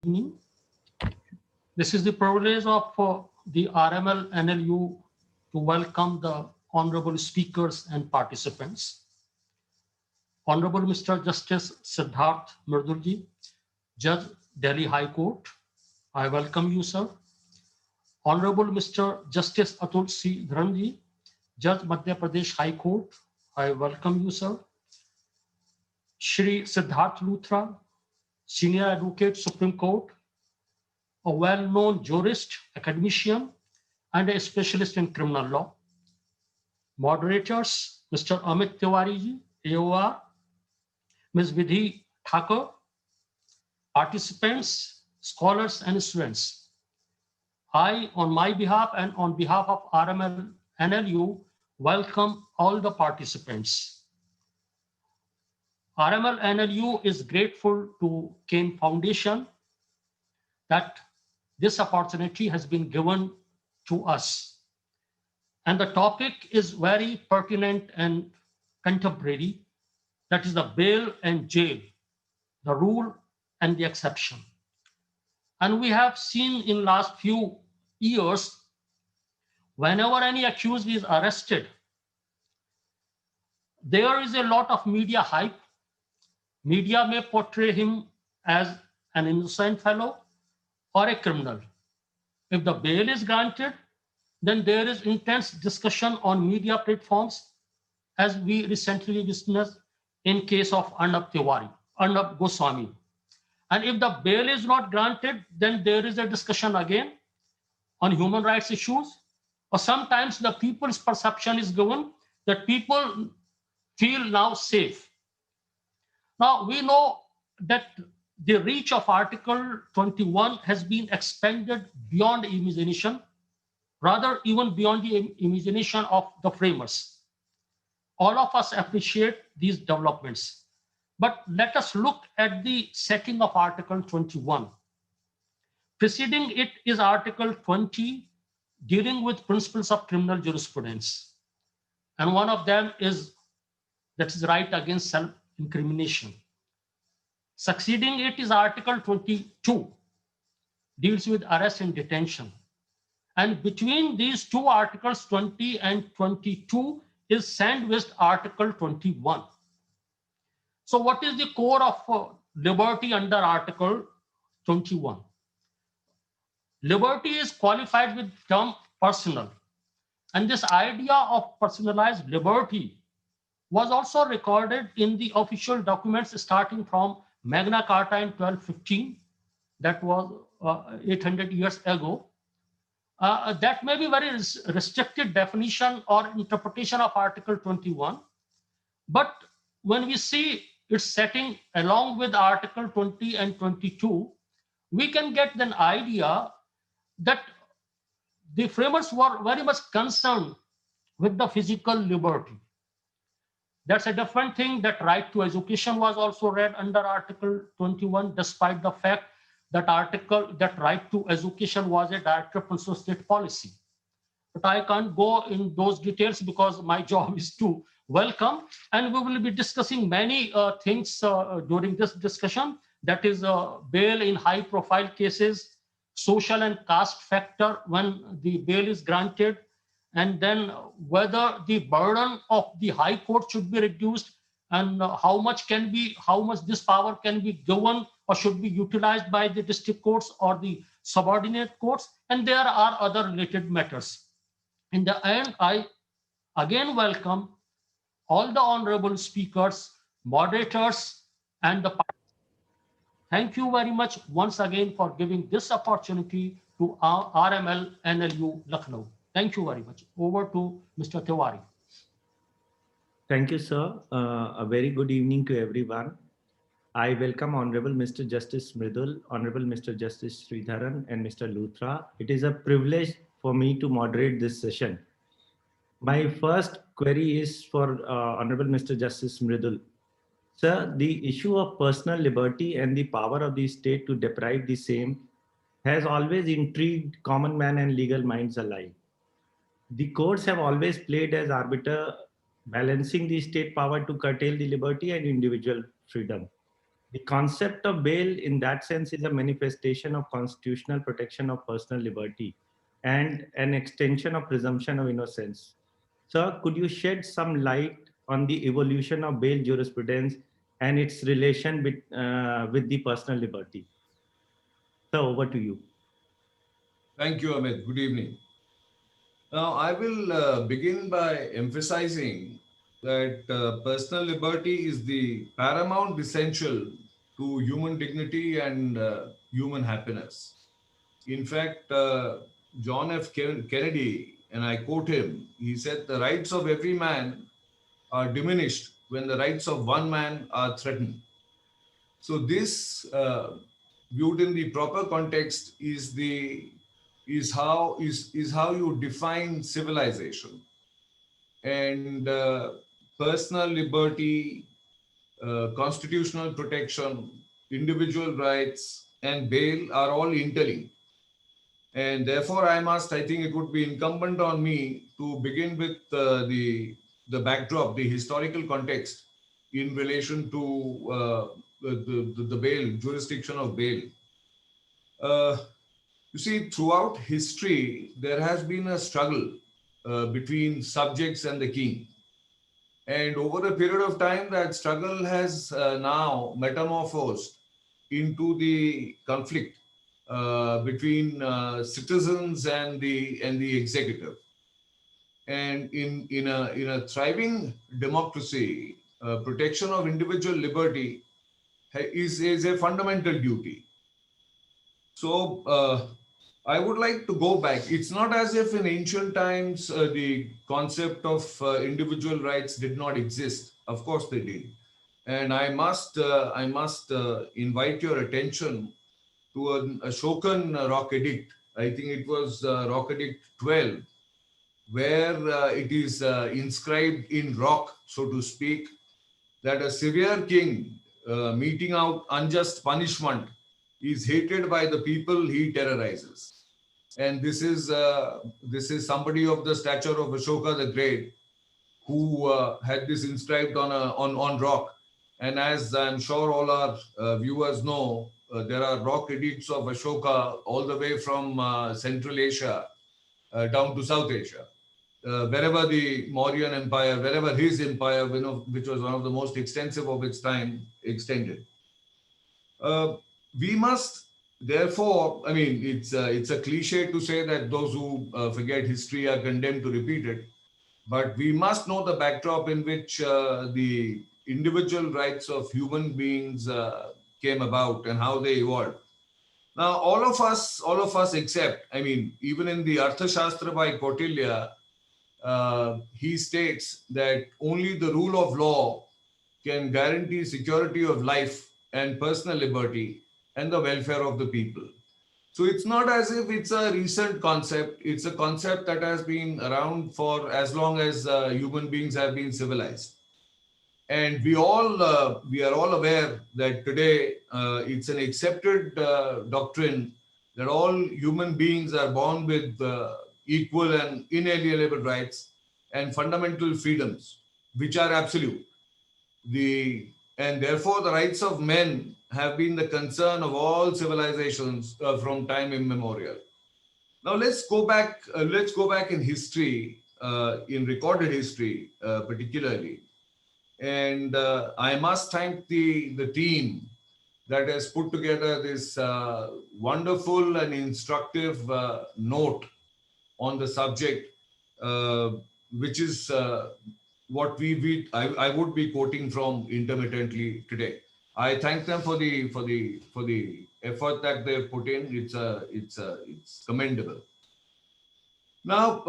evening. This is the privilege of the RML NLU to welcome the honorable speakers and participants. Honorable Mr. Justice Siddharth Murdulji, Judge, Delhi High Court. I welcome you, sir. Honorable Mr. Justice Atul C. Dharanji, Judge, Madhya Pradesh High Court. I welcome you, sir. Shri Siddharth Luthra, Senior Advocate, Supreme Court, a well-known jurist, academician, and a specialist in criminal law. Moderators, Mr. Amit Tiwari, AOR, Ms. Vidhi Thakur, participants, scholars, and students. I, on my behalf and on behalf of RML NLU, welcome all the participants. RML NLU is grateful to Kane Foundation that this opportunity has been given to us. And the topic is very pertinent and contemporary. That is the bail and jail, the rule and the exception. And we have seen in last few years, whenever any accused is arrested, there is a lot of media hype. Media may portray him as an innocent fellow or a criminal. If the bail is granted, then there is intense discussion on media platforms, as we recently witnessed in case of Arnab Goswami. And if the bail is not granted, then there is a discussion again on human rights issues, or sometimes the people's perception is given that people feel now safe. Now we know that the reach of Article 21 has been expanded beyond imagination, rather even beyond the imagination of the framers. All of us appreciate these developments, but let us look at the setting of Article 21. Preceding it is Article 20, dealing with principles of criminal jurisprudence. And one of them is that is right against self-incrimination. Succeeding it is Article 22, deals with arrest and detention. And between these two articles, 20 and 22, is sandwiched Article 21. So what is the core of liberty under Article 21? Liberty is qualified with term personal. And this idea of personalized liberty was also recorded in the official documents starting from Magna Carta in 1215, that was 800 years ago. That may be very restricted definition or interpretation of Article 21. But when we see its setting along with Article 20 and 22, we can get an idea that the framers were very much concerned with the physical liberty. That's a different thing. That right to education was also read under Article 21, despite the fact that right to education was a directive principle of state policy. But I can't go in those details because my job is to welcome, and we will be discussing many things during this discussion. That is bail in high profile cases, social and caste factor when the bail is granted, and then whether the burden of the high court should be reduced, and how much this power can be given or should be utilized by the district courts or the subordinate courts, and there are other related matters. In the end, I again welcome all the honorable speakers, moderators, and the participants. Thank you very much once again for giving this opportunity to our RML NLU Lucknow. Thank you very much. Over to Mr. Tiwari. Thank you, sir. A very good evening to everyone. I welcome Honorable Mr. Justice Mridul, Honorable Mr. Justice Sridharan, and Mr. Luthra. It is a privilege for me to moderate this session. My first query is for Honorable Mr. Justice Mridul. Sir, the issue of personal liberty and the power of the state to deprive the same has always intrigued common man and legal minds alike. The courts have always played as arbiter, balancing the state power to curtail the liberty and individual freedom. The concept of bail in that sense is a manifestation of constitutional protection of personal liberty and an extension of presumption of innocence. Sir, could you shed some light on the evolution of bail jurisprudence and its relation with the personal liberty? Sir, over to you. Thank you, Amit. Good evening. Now, I will begin by emphasizing that personal liberty is the paramount essential to human dignity and human happiness. In fact, John F. Kennedy, and I quote him, he said, "The rights of every man are diminished when the rights of one man are threatened." So this, viewed in the proper context, is how you define civilization. And personal liberty, constitutional protection, individual rights, and bail are all interlinked. And therefore, I think it would be incumbent on me to begin with the backdrop, the historical context in relation to the bail, jurisdiction of bail. You see, throughout history, there has been a struggle between subjects and the king. And over a period of time, that struggle has now metamorphosed into the conflict between citizens and the executive. And in a thriving democracy, protection of individual liberty is a fundamental duty. So I would like to go back. It's not as if in ancient times the concept of individual rights did not exist. Of course they did. And I must invite your attention to an Ashokan Rock Edict. I think it was Rock Edict 12, where it is inscribed in rock, so to speak, that a severe king meting out unjust punishment is hated by the people he terrorizes. And this is somebody of the stature of Ashoka the Great, who had this inscribed on rock. And as I'm sure all our viewers know, there are rock edicts of Ashoka all the way from Central Asia down to South Asia. Wherever the Mauryan Empire, wherever his empire, which was one of the most extensive of its time, extended. We must, therefore, I mean, it's a cliche to say that those who forget history are condemned to repeat it, but we must know the backdrop in which the individual rights of human beings came about and how they evolved. Now, all of us except, I mean, even in the Arthashastra by Kautilya, he states that only the rule of law can guarantee security of life and personal liberty and the welfare of the people. So it's not as if it's a recent concept. It's a concept that has been around for as long as human beings have been civilized. And we are all aware that today it's an accepted doctrine that all human beings are born with equal and inalienable rights and fundamental freedoms, which are absolute. And therefore the rights of men have been the concern of all civilizations from time immemorial. Now let's go back. Let's go back in history, in recorded history, particularly. And I must thank the team that has put together this wonderful and instructive note on the subject, which is what I would be quoting from intermittently today. I thank them for the effort that they've put in. It's commendable. Now,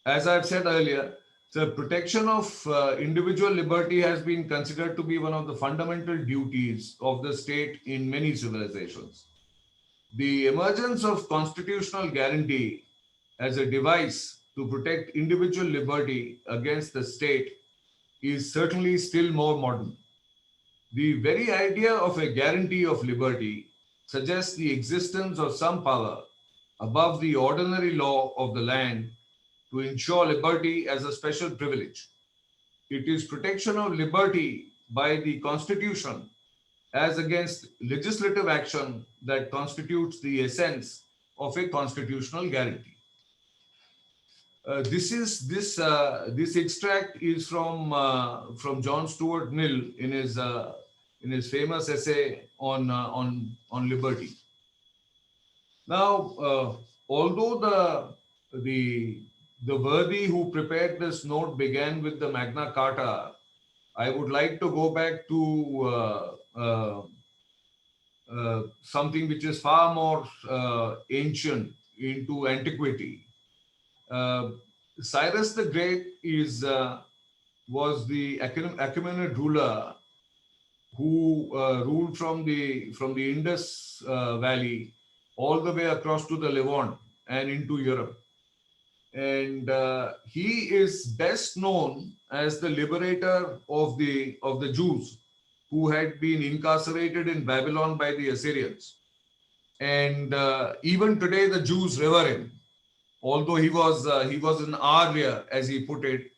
as I've said earlier, the protection of individual liberty has been considered to be one of the fundamental duties of the state in many civilizations. The emergence of constitutional guarantee as a device to protect individual liberty against the state is certainly still more modern. The very idea of a guarantee of liberty suggests the existence of some power above the ordinary law of the land to ensure liberty as a special privilege. It is protection of liberty by the Constitution as against legislative action that constitutes the essence of a constitutional guarantee. This extract is from John Stuart Mill in his famous essay on liberty. Now, although the worthy who prepared this note began with the Magna Carta, I would like to go back to something which is far more ancient, into antiquity. Uh, Cyrus the Great was the Achaemenid ruler who ruled from the Indus Valley all the way across to the Levant and into Europe. And he is best known as the liberator of the Jews who had been incarcerated in Babylon by the Assyrians. And even today, the Jews revere him, although he was an Arya, as he put it.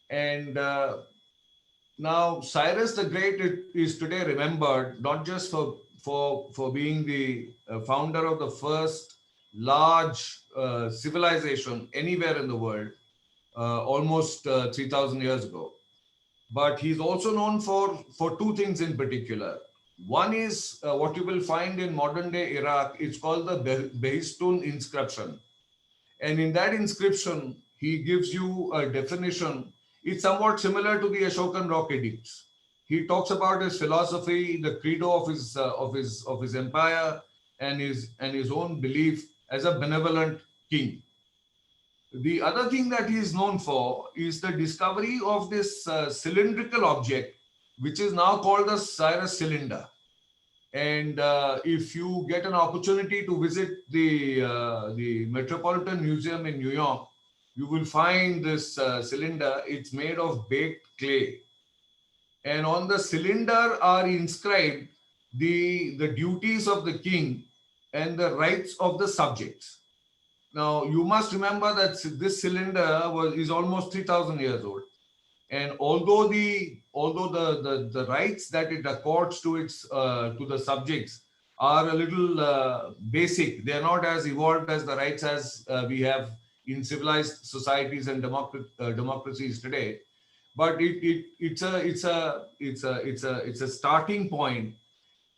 And now Cyrus the Great is today remembered not just for being the founder of the first large civilization anywhere in the world, almost 3,000 years ago, but he's also known for two things in particular. One is what you will find in modern day Iraq. It's called the Behistun inscription. And in that inscription, he gives you a definition. It's somewhat similar to the Ashokan Rock Edicts. He talks about his philosophy, the credo of his empire, and his own belief as a benevolent king. The other thing that he is known for is the discovery of this cylindrical object, which is now called the Cyrus cylinder. And if you get an opportunity to visit the Metropolitan Museum in New York, you will find this cylinder. It's made of baked clay. And on the cylinder are inscribed the duties of the king and the rights of the subjects. Now, you must remember that this cylinder is almost 3,000 years old. And although the rights that it accords to the subjects are a little basic, they are not as evolved as the rights as we have in civilized societies and democracies today. But it's a starting point,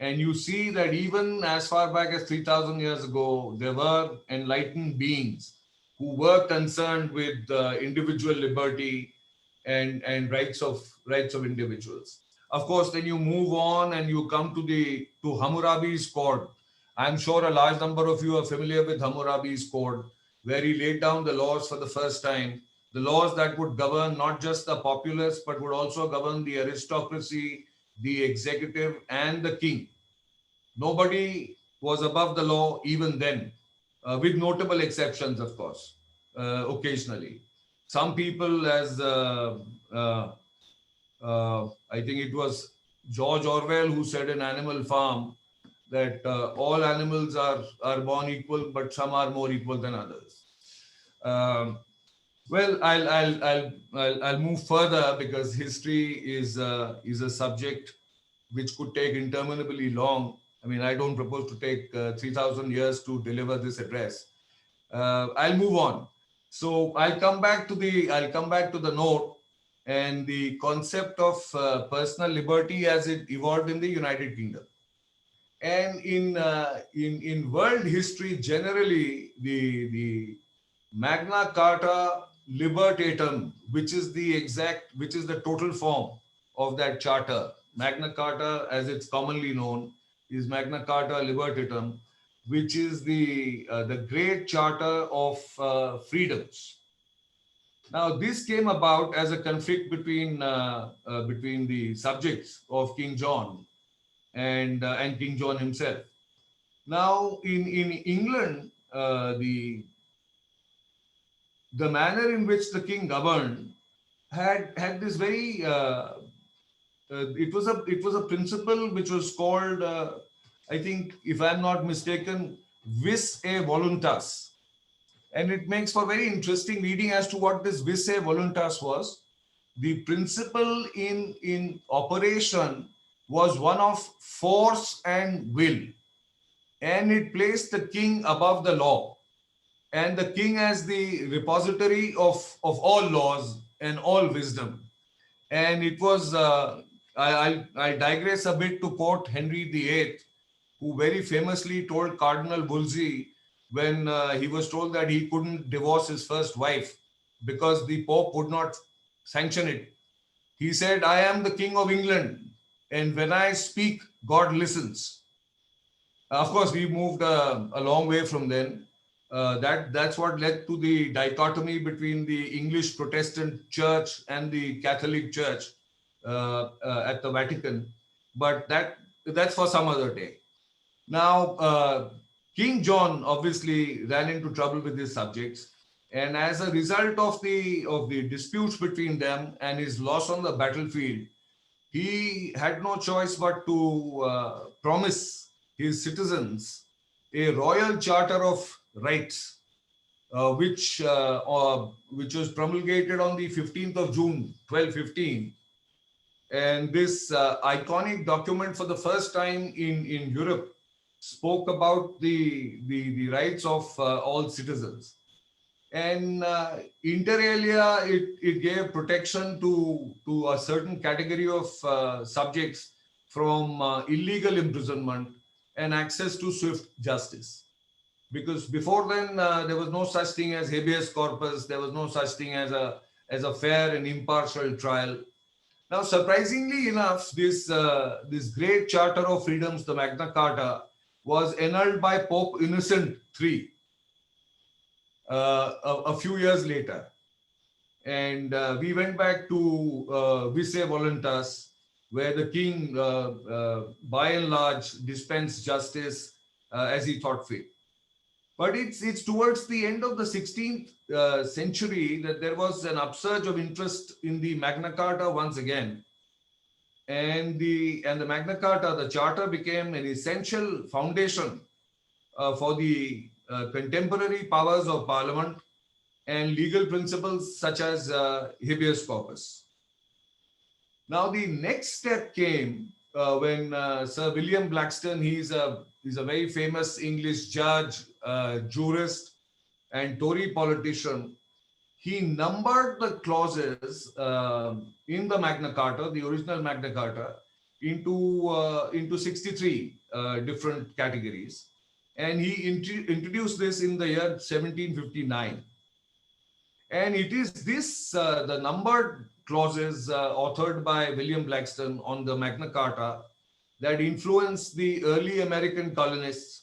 and you see that even as far back as 3,000 years ago, there were enlightened beings who were concerned with individual liberty and rights of individuals. Of course, then you move on and you come to Hammurabi's code. I'm sure a large number of you are familiar with Hammurabi's code, where he laid down the laws for the first time, the laws that would govern not just the populace, but would also govern the aristocracy, the executive, and the king. Nobody was above the law even then, with notable exceptions, of course, occasionally. Some people, as I think it was George Orwell who said in Animal Farm that all animals are born equal, but some are more equal than others. Well, I'll move further because history is a subject which could take interminably long. I mean, I don't propose to take 3,000 years to deliver this address. I'll move on. So I'll come back to the note and the concept of personal liberty as it evolved in the United Kingdom. And in world history generally, the Magna Carta Libertatum, which is the total form of that charter. Magna Carta, as it's commonly known, is Magna Carta Libertatum, which is the great charter of freedoms. Now, this came about as a conflict between the subjects of King John and King John himself. Now, in England, the manner in which the king governed had this very it was a principle which was called I think, if I'm not mistaken, vis a voluntas, and it makes for very interesting reading as to what this vis a voluntas was. The principle in operation was one of force and will, and it placed the king above the law, and the king as the repository of all laws and all wisdom. And it was, I digress a bit to quote Henry VIII, who very famously told Cardinal Wolsey when he was told that he couldn't divorce his first wife because the Pope would not sanction it. He said, I am the King of England, and when I speak, God listens. Of course, we moved a long way from then. That's what led to the dichotomy between the English Protestant Church and the Catholic Church at the Vatican. But that's for some other day. Now, King John obviously ran into trouble with his subjects, and as a result of the disputes between them and his loss on the battlefield, he had no choice but to promise his citizens a royal charter of rights, which was promulgated on the 15th of June, 1215. And this iconic document, for the first time in Europe, spoke about the rights of all citizens. And inter alia, it gave protection to a certain category of subjects from illegal imprisonment and access to swift justice. Because before then, there was no such thing as habeas corpus. There was no such thing as a fair and impartial trial. Now, surprisingly enough, this great Charter of Freedoms, the Magna Carta, was annulled by Pope Innocent III a few years later. And we went back to Vise Voluntas, where the king, by and large, dispensed justice as he thought fit. But it's towards the end of the 16th century that there was an upsurge of interest in the Magna Carta once again. And the Magna Carta, the Charter, became an essential foundation for the contemporary powers of Parliament and legal principles such as habeas corpus. Now, the next step came when Sir William Blackstone, he's a very famous English judge, jurist, and Tory politician. He numbered the clauses in the Magna Carta, the original Magna Carta, into 63 different categories. And he introduced this in the year 1759. And it is this, the numbered clauses authored by William Blackstone on the Magna Carta, that influenced the early American colonists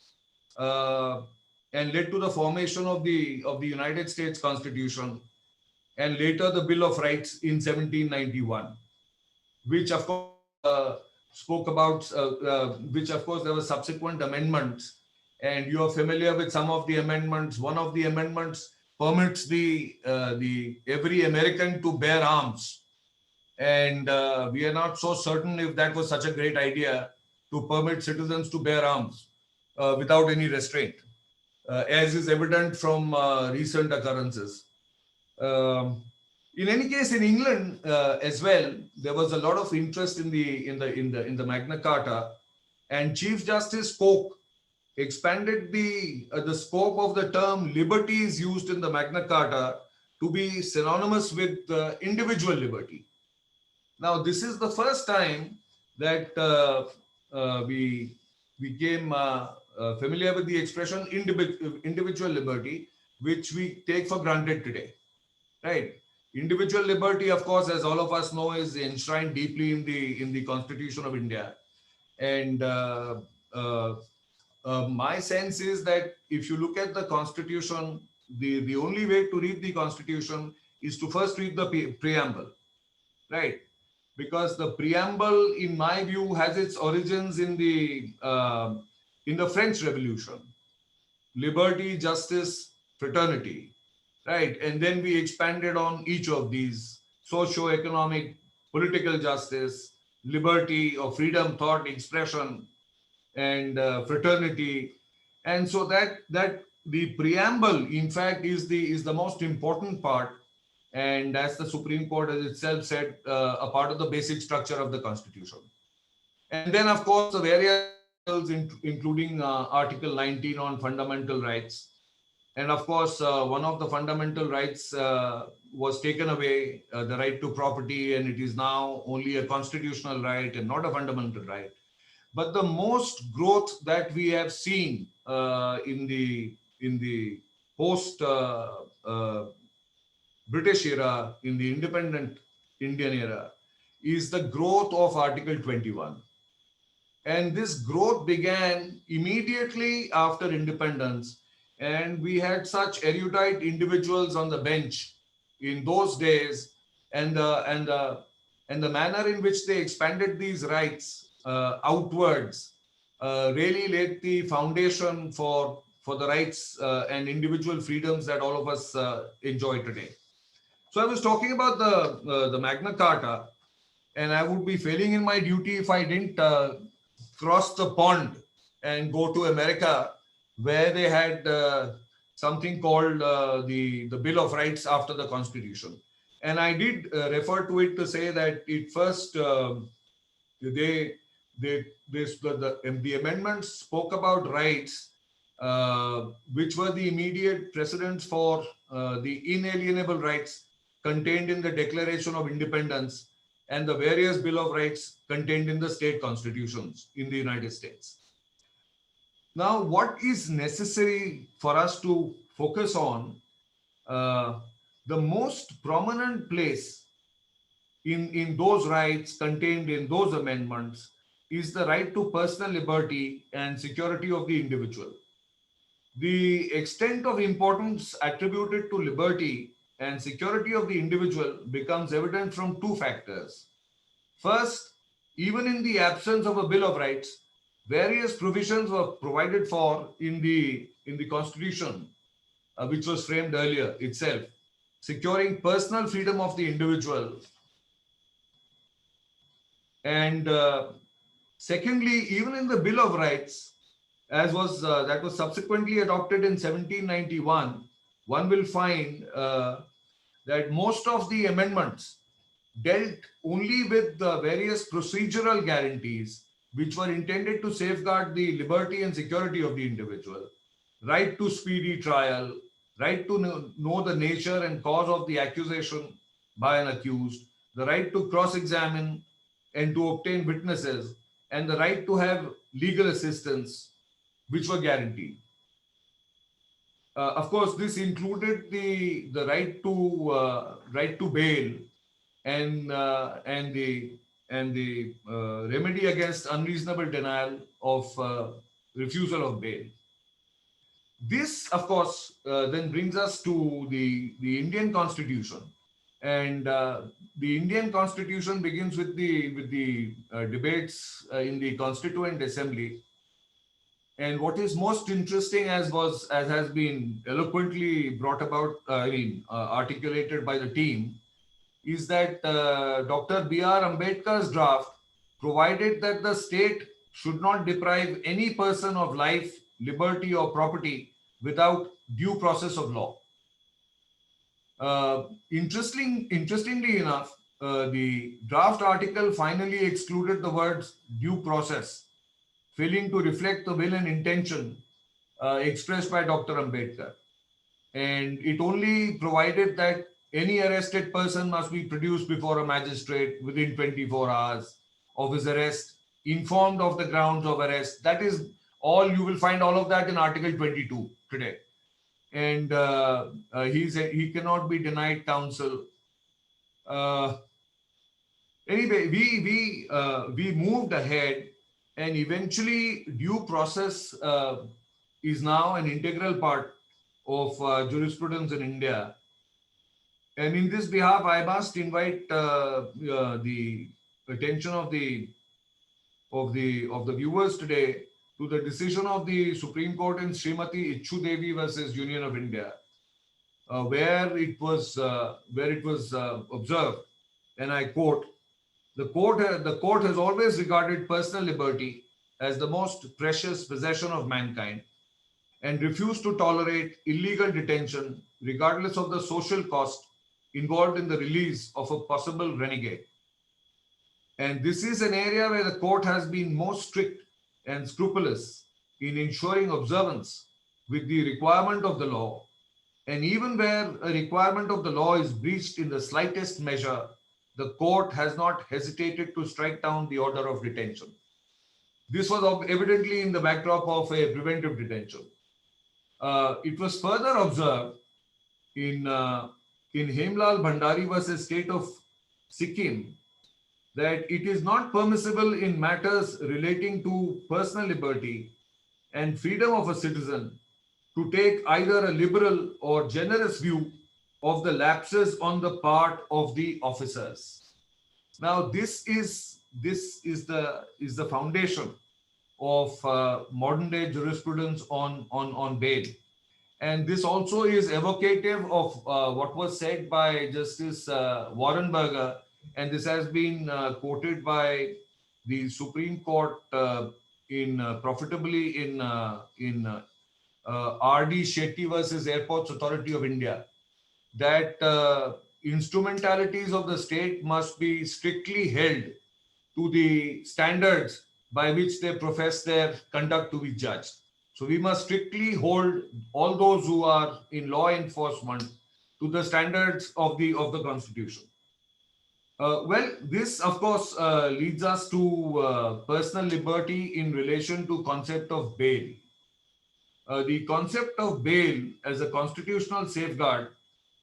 and led to the formation of the United States Constitution, and later the Bill of Rights in 1791, which of course spoke about, which of course there were subsequent amendments, and you are familiar with some of the amendments. One of the amendments permits the every American to bear arms, and we are not so certain if that was such a great idea to permit citizens to bear arms without any restraint, as is evident from recent occurrences. In any case, in England as well, there was a lot of interest in the Magna Carta, and Chief Justice Coke expanded the scope of the term liberties used in the Magna Carta to be synonymous with individual liberty. Now, this is the first time that we became familiar with the expression individual liberty, which we take for granted today, right? Individual liberty, of course, as all of us know, is enshrined deeply in the Constitution of India. And my sense is that if you look at the Constitution, the only way to read the Constitution is to first read the preamble, right? Because the preamble, in my view, has its origins in the French Revolution. Liberty, justice, fraternity, right? And then we expanded on each of these: socio-economic, political justice, liberty or freedom, thought, expression, and fraternity. And so that the preamble, in fact, is the most important part, and as the Supreme Court has itself said, a part of the basic structure of the Constitution. And then, of course, the various articles, including Article 19 on fundamental rights. And of course, one of the fundamental rights was taken away, the right to property, and it is now only a constitutional right and not a fundamental right. But the most growth that we have seen in the post British era, in the independent Indian era, is the growth of Article 21. And this growth began immediately after independence. And we had such erudite individuals on the bench in those days, and the manner in which they expanded these rights outwards really laid the foundation for the rights and individual freedoms that all of us enjoy today. So I was talking about the Magna Carta, and I would be failing in my duty if I didn't cross the pond and go to America, where they had something called the Bill of Rights after the Constitution. And I did refer to it to say that it first the amendments spoke about rights which were the immediate precedents for the inalienable rights contained in the Declaration of Independence and the various Bill of Rights contained in the state constitutions in the United States. Now, what is necessary for us to focus on? The most prominent place in those rights contained in those amendments is the right to personal liberty and security of the individual. The extent of importance attributed to liberty and security of the individual becomes evident from two factors. First, even in the absence of a Bill of Rights, various provisions were provided for in the Constitution, which was framed earlier itself, securing personal freedom of the individual. And secondly, even in the Bill of Rights, as was that was subsequently adopted in 1791, one will find that most of the amendments dealt only with the various procedural guarantees which were intended to safeguard the liberty and security of the individual, right to speedy trial, right to know the nature and cause of the accusation by an accused, the right to cross-examine and to obtain witnesses, and the right to have legal assistance, which were guaranteed. Of course, this included the right to bail and the remedy against unreasonable denial of refusal of bail. This, of course, then brings us to the Indian Constitution, and the Indian Constitution begins with the debates in the Constituent Assembly. And what is most interesting, as has been eloquently brought about, articulated by the team, is that Dr. B.R. Ambedkar's draft provided that the state should not deprive any person of life, liberty, or property without due process of law. Interestingly enough, the draft article finally excluded the words due process, failing to reflect the will and intention expressed by Dr. Ambedkar. And it only provided that any arrested person must be produced before a magistrate within 24 hours of his arrest, informed of the grounds of arrest. That is all. You will find all of that in Article 22 today. And he cannot be denied counsel. Anyway, we moved ahead, and eventually due process is now an integral part of jurisprudence in India. And in this behalf, I must invite the attention of the viewers today to the decision of the Supreme Court in Srimati Ichchu Devi versus Union of India, where it was observed, and I quote: the court has always regarded personal liberty as the most precious possession of mankind, and refused to tolerate illegal detention, regardless of the social cost involved in the release of a possible renegade. And this is an area where the court has been most strict and scrupulous in ensuring observance with the requirement of the law. And even where a requirement of the law is breached in the slightest measure, the court has not hesitated to strike down the order of detention. This was evidently in the backdrop of a preventive detention. It was further observed in Hemlal Bhandari versus State of Sikkim that it is not permissible in matters relating to personal liberty and freedom of a citizen to take either a liberal or generous view of the lapses on the part of the officers. Now, this is the foundation of modern day jurisprudence on bail. And this also is evocative of what was said by Justice Warren Burger, and this has been quoted by the Supreme Court profitably in R.D. Shetty versus Airports Authority of India, that instrumentalities of the state must be strictly held to the standards by which they profess their conduct to be judged. So we must strictly hold all those who are in law enforcement to the standards of the Constitution. Well, this of course leads us to personal liberty in relation to concept of bail. The concept of bail as a constitutional safeguard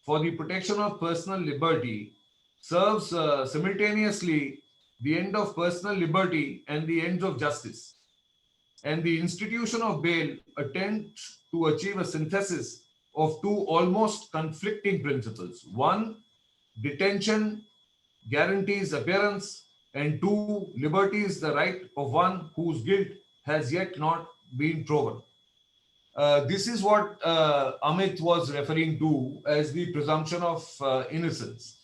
for the protection of personal liberty serves simultaneously the end of personal liberty and the ends of justice. And the institution of bail attempts to achieve a synthesis of two almost conflicting principles. One, detention guarantees appearance, and two, liberty is the right of one whose guilt has yet not been proven. This is what Amit was referring to as the presumption of innocence.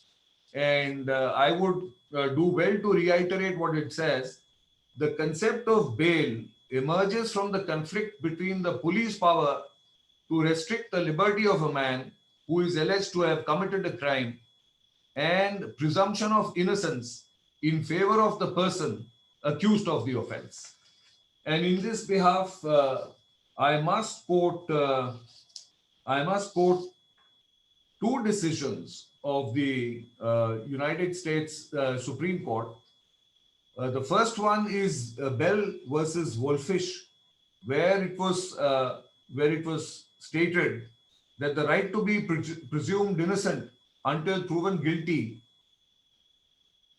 And I would do well to reiterate what it says. The concept of bail emerges from the conflict between the police power to restrict the liberty of a man who is alleged to have committed a crime and presumption of innocence in favor of the person accused of the offense. And in this behalf, I must quote two decisions of the United States Supreme Court. The first one is Bell versus Wolfish, where it was stated that the right to be presumed innocent until proven guilty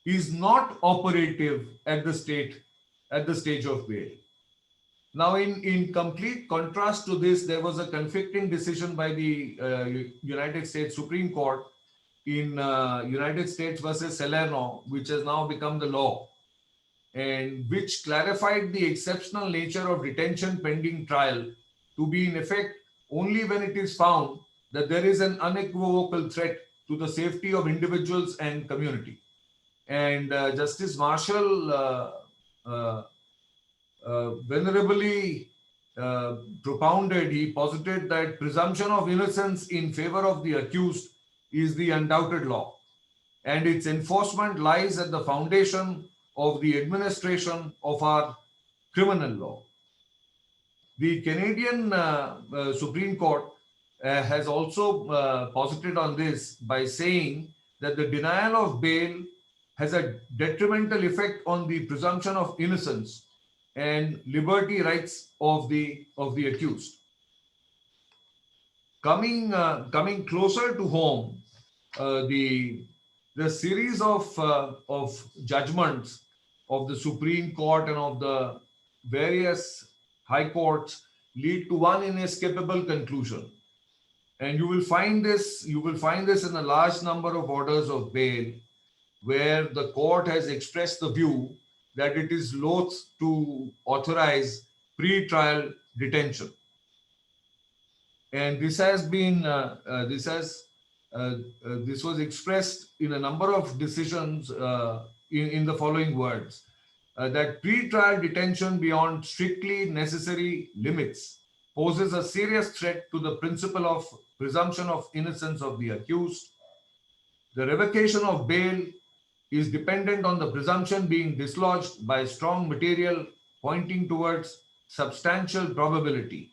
is not operative at the stage of bail. Now, in complete contrast to this, there was a conflicting decision by the United States Supreme Court in United States versus Salerno, which has now become the law, and which clarified the exceptional nature of detention pending trial to be in effect only when it is found that there is an unequivocal threat to the safety of individuals and community. And Justice Marshall venerably propounded, he posited that presumption of innocence in favor of the accused is the undoubted law, and its enforcement lies at the foundation of the administration of our criminal law. The Canadian Supreme Court has also posited on this by saying that the denial of bail has a detrimental effect on the presumption of innocence and liberty rights of the accused. Coming closer to home, the series of judgments of the Supreme Court and of the various high courts lead to one inescapable conclusion. And you will find this in a large number of orders of bail, where the court has expressed the view that it is loath to authorize pre-trial detention. And this has been this was expressed in a number of decisions in the following words: that pre-trial detention beyond strictly necessary limits poses a serious threat to the principle of presumption of innocence of the accused. The revocation of bail is dependent on the presumption being dislodged by strong material pointing towards substantial probability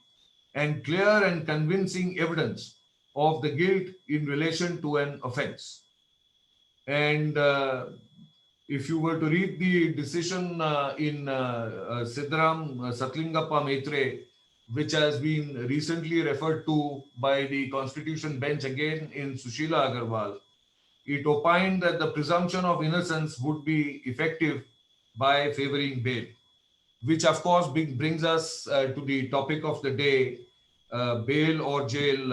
and clear and convincing evidence of the guilt in relation to an offense. And if you were to read the decision in Siddharam Satlingappa Maitre, which has been recently referred to by the Constitution Bench again in Sushila Agarwal, it opined that the presumption of innocence would be effective by favoring bail, which of course brings us to the topic of the day, bail or jail,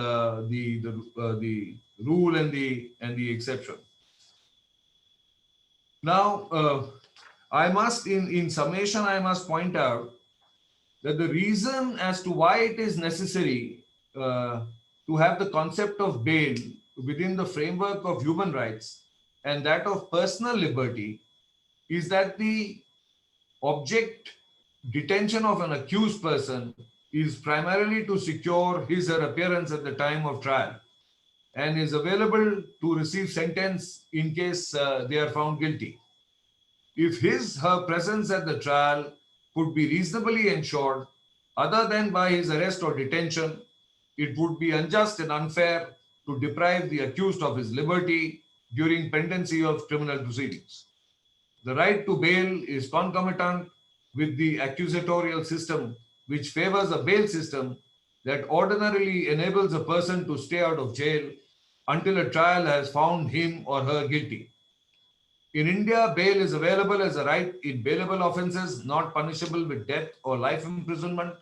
the rule and the exception. Now, I must, in summation, I must point out that the reason as to why it is necessary to have the concept of bail within the framework of human rights and that of personal liberty is that the object detention of an accused person is primarily to secure his or her appearance at the time of trial and is available to receive sentence in case they are found guilty. If her presence at the trial could be reasonably ensured other than by his arrest or detention, it would be unjust and unfair to deprive the accused of his liberty during pendency of criminal proceedings. The right to bail is concomitant with the accusatorial system, which favors a bail system that ordinarily enables a person to stay out of jail until a trial has found him or her guilty. In India, bail is available as a right in bailable offences not punishable with death or life imprisonment,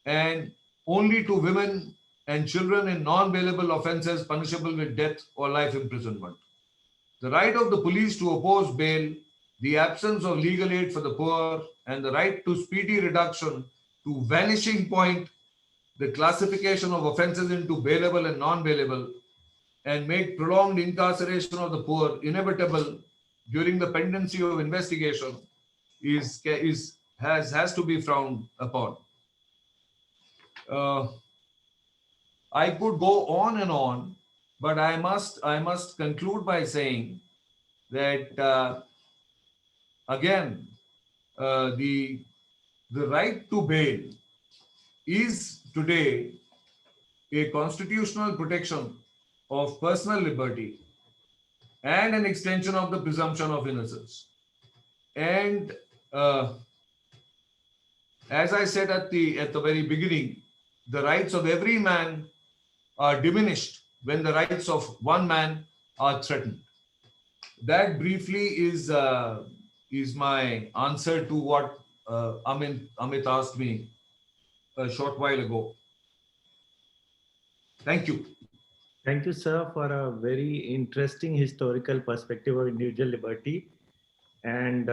and only to women and children in non-bailable offences punishable with death or life imprisonment. The right of the police to oppose bail, the absence of legal aid for the poor, and the right to speedy reduction to vanishing point the classification of offences into bailable and non-bailable, and make prolonged incarceration of the poor inevitable during the pendency of investigation has to be frowned upon. I could go on and on, but I must conclude by saying that again, the right to bail is today a constitutional protection of personal liberty and an extension of the presumption of innocence. And as I said at the very beginning, the rights of every man are diminished when the rights of one man are threatened. That briefly is my answer to what Amit asked me a short while ago. Thank you. Thank you, sir, for a very interesting historical perspective of individual liberty and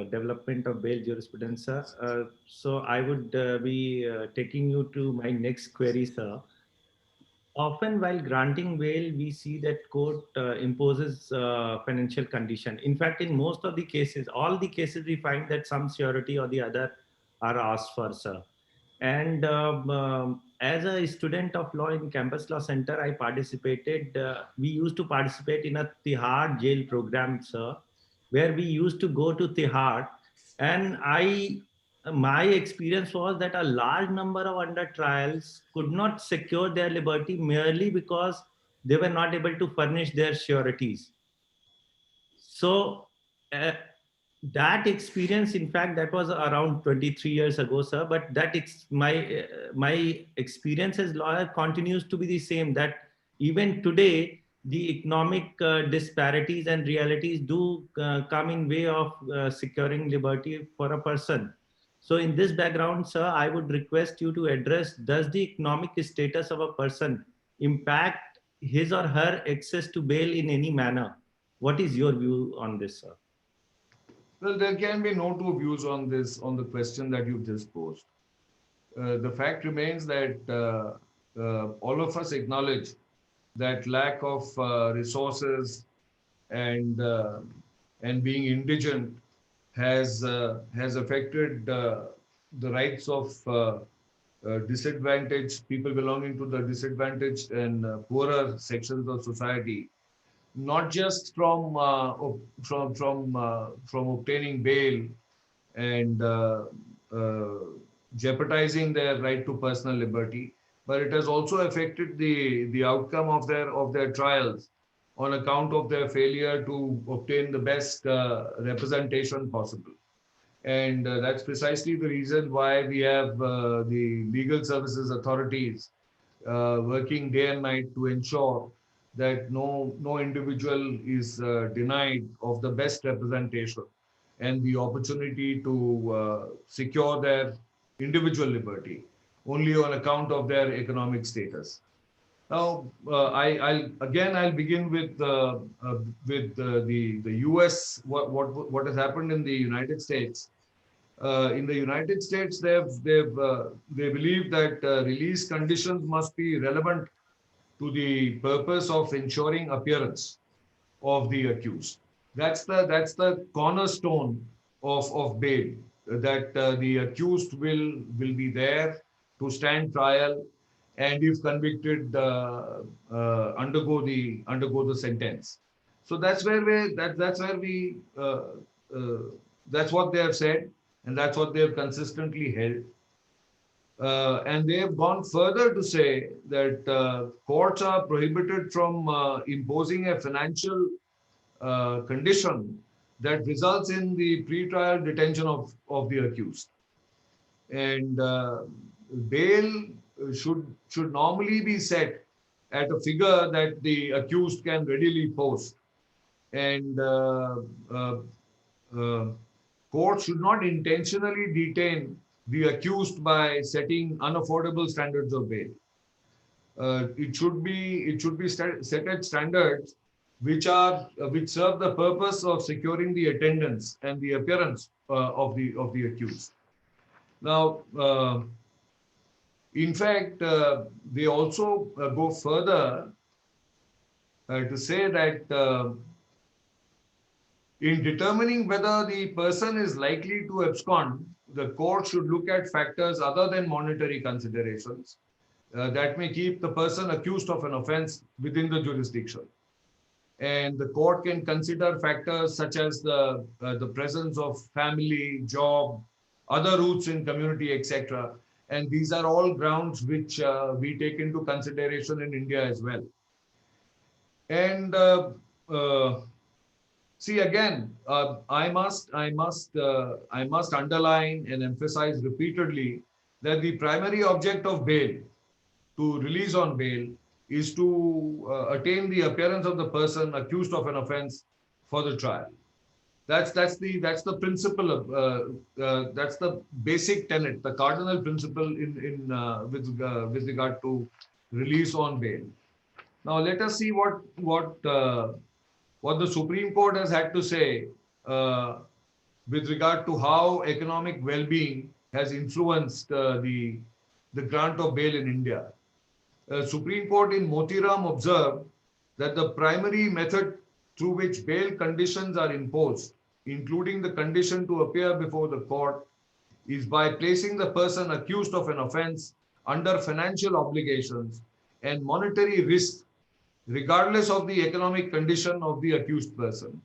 development of bail jurisprudence, sir. So I would be taking you to my next query, sir. Often while granting bail, we see that court imposes financial condition. In fact, in most of the cases, all the cases, we find that some surety or the other are asked for, sir. And as a student of law in Campus Law Center, I participated, we used to participate in a Tihar jail program, sir, where we used to go to Tihar. And my experience was that a large number of under trials could not secure their liberty merely because they were not able to furnish their sureties. So that experience, in fact, that was around 23 years ago, sir, but that my experience as lawyer continues to be the same, that even today, the economic disparities and realities do come in way of securing liberty for a person. So in this background, sir, I would request you to address, does the economic status of a person impact his or her access to bail in any manner? What is your view on this, sir? Well, there can be no two views on this, on the question that you've just posed. The fact remains that all of us acknowledge that lack of resources and being indigent has affected the rights of disadvantaged people belonging to the disadvantaged and poorer sections of society. not just from obtaining bail and uh, jeopardizing their right to personal liberty, but it has also affected the outcome of their trials on account of their failure to obtain the best representation possible. And that's precisely the reason why we have the legal services authorities working day and night to ensure that no individual is denied of the best representation and the opportunity to secure their individual liberty only on account of their economic status. Now, I'll begin with the U.S. What has happened in the United States. In the United States, they believe that release conditions must be relevant to the purpose of ensuring appearance of the accused. That's the cornerstone of bail. That the accused will be there to stand trial, and if convicted, undergo the sentence. So uh, that's what they have said, and that's what they have consistently held. And they have gone further to say that courts are prohibited from imposing a financial condition that results in the pre-trial detention of the accused. And bail should normally be set at a figure that the accused can readily post. And uh, uh, courts should not intentionally detain the accused by setting unaffordable standards of bail. It should be set at standards which serve the purpose of securing the attendance and the appearance of the accused. Now, in fact, they also go further to say that in determining whether the person is likely to abscond, the court should look at factors other than monetary considerations that may keep the person accused of an offense within the jurisdiction. And the court can consider factors such as the presence of family, job, other roots in community, etc. And these are all grounds which we take into consideration in India as well. And uh, see again, I must underline and emphasize repeatedly that the primary object of bail, to release on bail, is to attain the appearance of the person accused of an offense for the trial. That's the principle of that's the basic tenet, the cardinal principle in with regard to release on bail. Now let us see what the Supreme Court has had to say uh, with regard to how economic well-being has influenced the grant of bail in India. Supreme Court in Motiram observed that the primary method through which bail conditions are imposed, including the condition to appear before the court, is by placing the person accused of an offense under financial obligations and monetary risk, regardless of the economic condition of the accused person.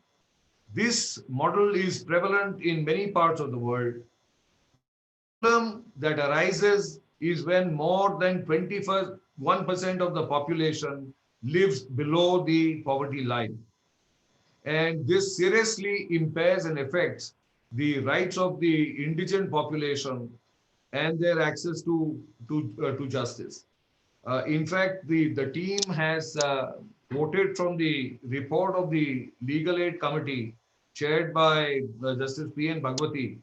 This model is prevalent in many parts of the world. Problem that arises is when more than 21% of the population lives below the poverty line. And this seriously impairs and affects the rights of the indigent population and their access to justice. In fact, the team has quoted from the report of the Legal Aid Committee chaired by Justice P.N. Bhagwati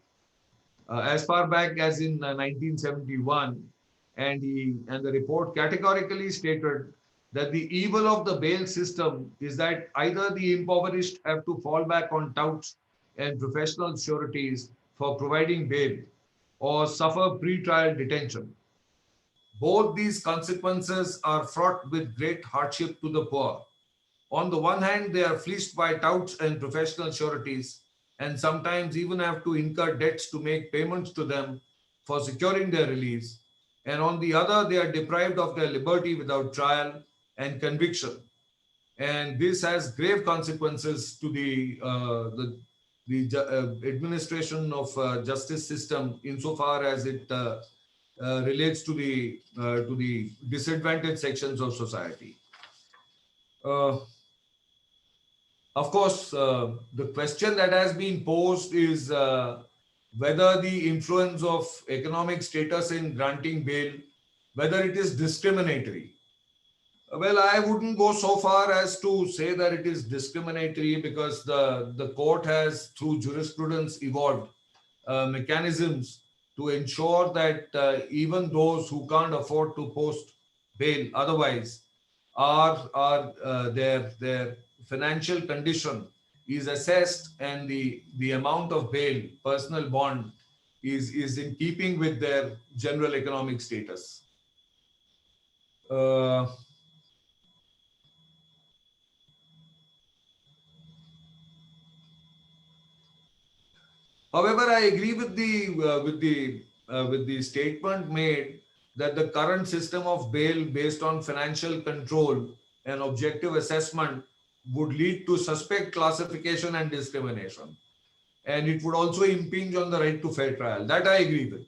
as far back as in 1971, and the report categorically stated that the evil of the bail system is that either the impoverished have to fall back on touts and professional sureties for providing bail or suffer pre-trial detention. Both these consequences are fraught with great hardship to the poor. On the one hand, they are fleeced by touts and professional sureties, and sometimes even have to incur debts to make payments to them for securing their release. And on the other, they are deprived of their liberty without trial and conviction. and this has grave consequences to the administration of justice system insofar as it relates to the disadvantaged sections of society. Uh, of course, the question that has been posed is whether the influence of economic status in granting bail, whether it is discriminatory. Well, I wouldn't go so far as to say that it is discriminatory because the court has, through jurisprudence, evolved mechanisms to ensure that even those who can't afford to post bail otherwise are their financial condition is assessed, and the amount of bail, personal bond, is in keeping with their general economic status. Uh, However, I agree with the statement made that the current system of bail based on financial control and objective assessment would lead to suspect classification and discrimination, and it would also impinge on the right to fair trial. That I agree with.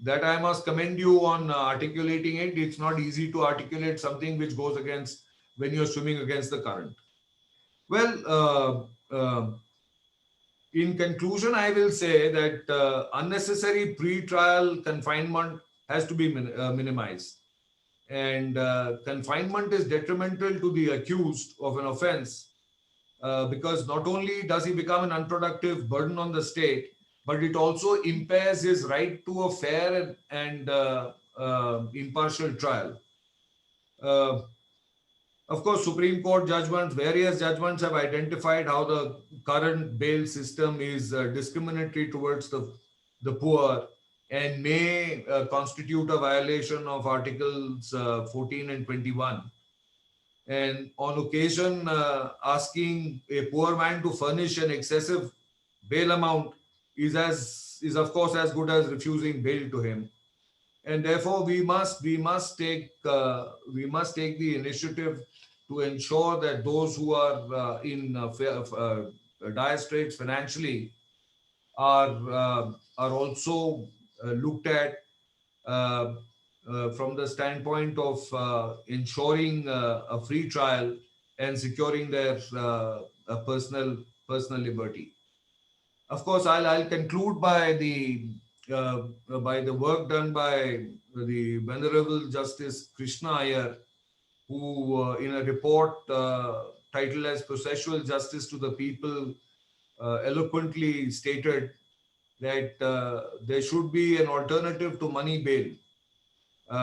That I must commend you on articulating it. It's not easy to articulate something which goes against when you're swimming against the current. Well, in conclusion, I will say that unnecessary pre-trial confinement has to be minimized. And confinement is detrimental to the accused of an offense because not only does he become an unproductive burden on the state, but it also impairs his right to a fair and impartial trial. Uh, Of course, Supreme Court judgments, various judgments have identified how the current bail system is discriminatory towards the poor and may constitute a violation of Articles 14 and 21. And on occasion, asking a poor man to furnish an excessive bail amount is of course as good as refusing bail to him. And therefore we must take the initiative to ensure that those who are in dire straits financially are also looked at uh, from the standpoint of ensuring a free trial and securing their personal liberty. Of course, I'll conclude by the work done by the Venerable Justice Krishna Iyer, who, in a report titled as Processual Justice to the People, eloquently stated that there should be an alternative to money bail.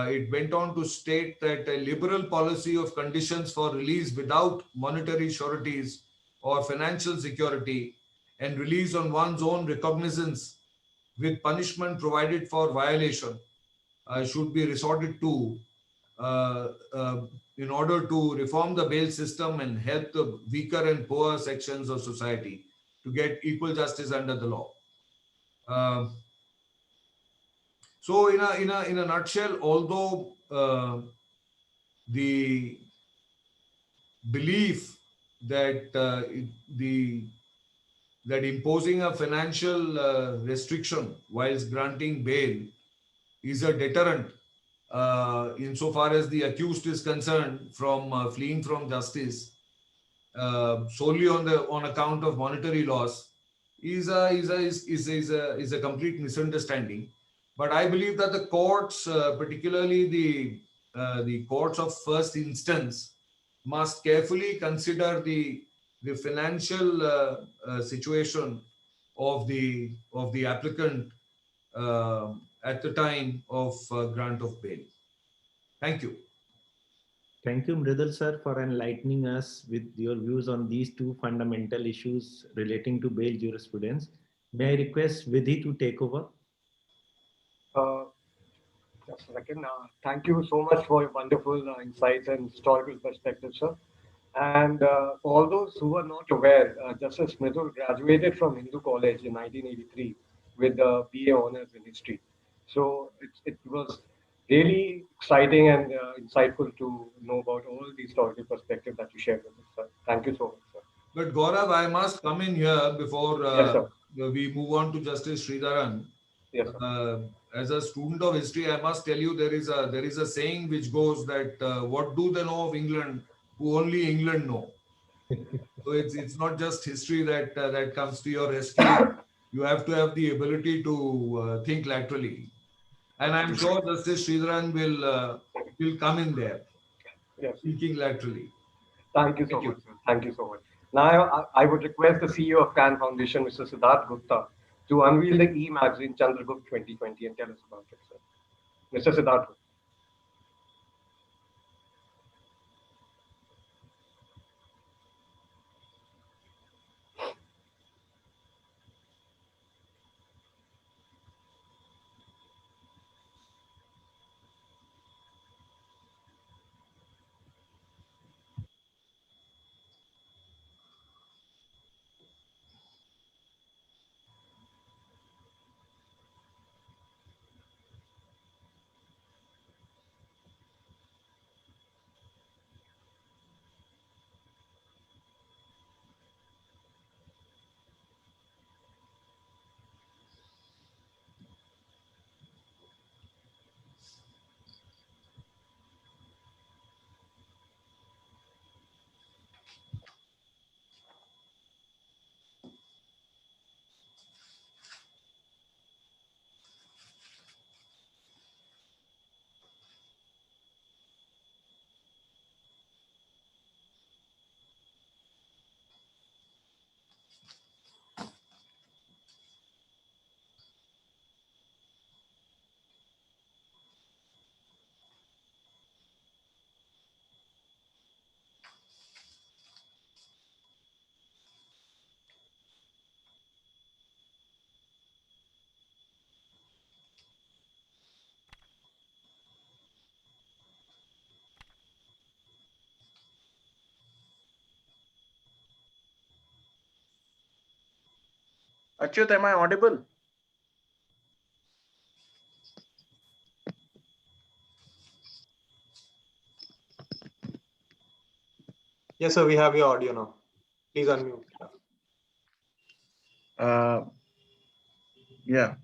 It went on to state that a liberal policy of conditions for release without monetary sureties or financial security and release on one's own recognizance with punishment provided for violation should be resorted to uh, uh, in order to reform the bail system and help the weaker and poorer sections of society to get equal justice under the law. Um so, in a nutshell, although the belief that the that imposing a financial restriction whilst granting bail is a deterrent insofar as the accused is concerned from fleeing from justice solely on account of monetary loss is a complete misunderstanding. But I believe that the courts, particularly the courts of first instance, must carefully consider the financial situation of the applicant at the time of grant of bail. Thank you. Thank you, Mridul sir, for enlightening us with your views on these two fundamental issues relating to bail jurisprudence. May I request Vidhi to take over? Uh, just a second. Thank you so much for your wonderful insights and historical perspective, sir. And for all those who are not aware, Justice Mridul graduated from Hindu College in 1983 with a BA honors in history. So it was really exciting and insightful to know about all the historical perspective that you shared with us, sir. Thank you so much, sir. But Gaurav, I must come in here before Yes, sir. we move on to Justice Sridharan. Yes, sir. As a student of history, I must tell you there is a saying which goes that what do they know of England who only England know. So it's not just history that comes to your rescue. You have to have the ability to think laterally, and I'm sure Justice Sridharan will come in there Yes. thinking laterally. Thank you so Thank you. much, sir. Thank you so much. Now, I would request the CEO of Can Foundation, Mr. Siddharth Gupta, to unveil the e-magazine Chandragupta 2020 and tell us about it, sir. Mr. Siddharth Gupta. Achyut, am I audible? Yes, sir, we have your audio now. Please unmute. Yeah.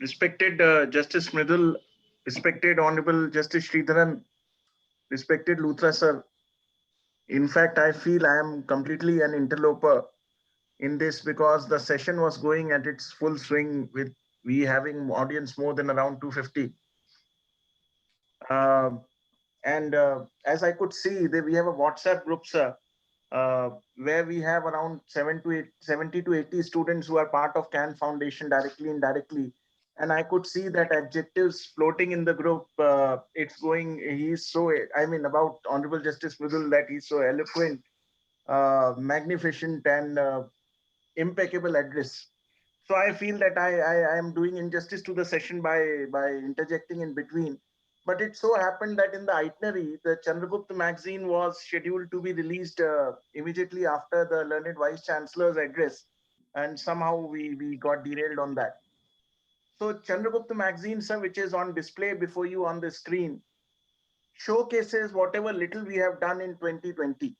Respected Justice Mridul, respected Honorable Justice Sridharan, respected Luthra sir. In fact, I feel I am completely an interloper in this because the session was going at its full swing with we having audience more than around 250. And as I could see, we have a WhatsApp group, sir, where we have around 70 to 80 students who are part of CAN Foundation directly, indirectly. And I could see that adjectives floating in the group. It's going, he's so, I mean, about Honorable Justice Mridul, that he's so eloquent, magnificent, and impeccable address. So I feel that I am doing injustice to the session by interjecting in between. But it so happened that in the itinerary, the Chandragupta magazine was scheduled to be released immediately after the learned Vice Chancellor's address. And somehow we got derailed on that. So Chandragupta magazine, sir, which is on display before you on the screen, showcases whatever little we have done in 2020.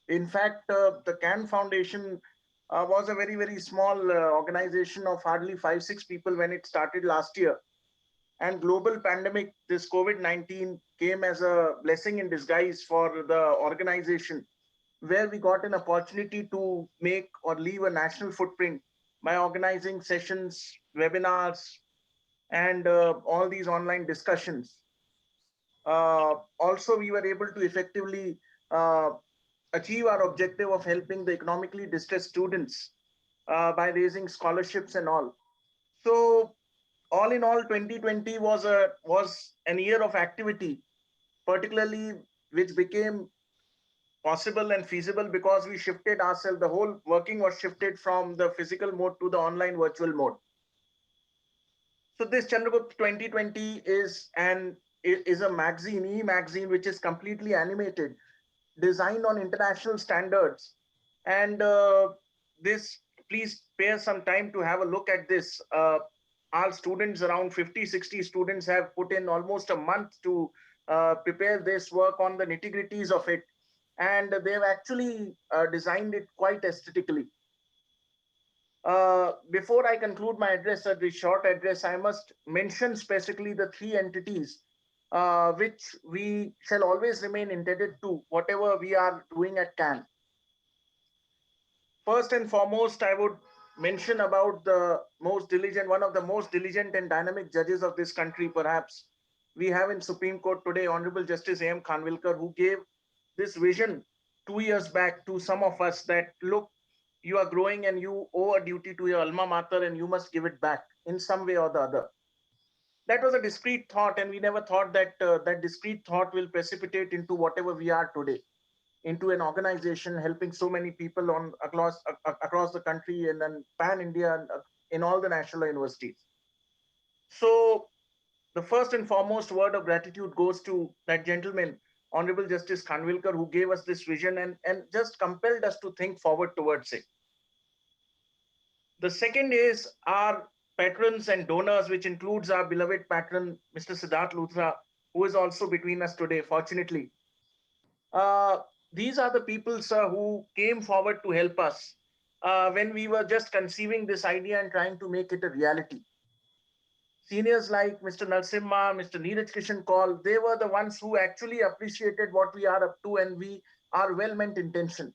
In fact, the CAN Foundation was a very, very small organization of hardly 5-6 people when it started last year. And global pandemic, this COVID-19 came as a blessing in disguise for the organization, where we got an opportunity to make or leave a national footprint by organizing sessions, webinars, and all these online discussions. Also, we were able to effectively achieve our objective of helping the economically distressed students by raising scholarships and all. So all in all, 2020 was an year of activity, particularly which became possible and feasible because we shifted ourselves. The whole working was shifted from the physical mode to the online virtual mode. So this Chandragupta 2020 is a magazine, e-magazine, which is completely animated, designed on international standards, And this, please spare some time to have a look at this. Our students, around 50, 60 students, have put in almost a month to prepare this work on the nitty-gritties of it. And they've actually designed it quite aesthetically. Before I conclude my address, the short address, I must mention specifically the three entities which we shall always remain indebted to, whatever we are doing at CAN. First and foremost, I would mention about the most diligent, one of the most diligent and dynamic judges of this country, perhaps. We have in Supreme Court today, Honorable Justice A.M. Khanwilkar, who gave this vision 2 years back to some of us that, look, you are growing and you owe a duty to your alma mater and you must give it back in some way or the other. That was a discrete thought, and we never thought that that discrete thought will precipitate into whatever we are today, into an organization helping so many people on across the country and then pan India in all the national universities. So the first and foremost word of gratitude goes to that gentleman, Honorable Justice Khanwilkar, who gave us this vision and just compelled us to think forward towards it. The second is our patrons and donors, which includes our beloved patron, Mr. Siddharth Luthra, who is also between us today, fortunately. Uh, these are the people, sir, who came forward to help us when we were just conceiving this idea and trying to make it a reality. Seniors like Mr. Narasimha, Mr. Neeraj Kishan Kaul, they were the ones who actually appreciated what we are up to and we are well-meant intentions.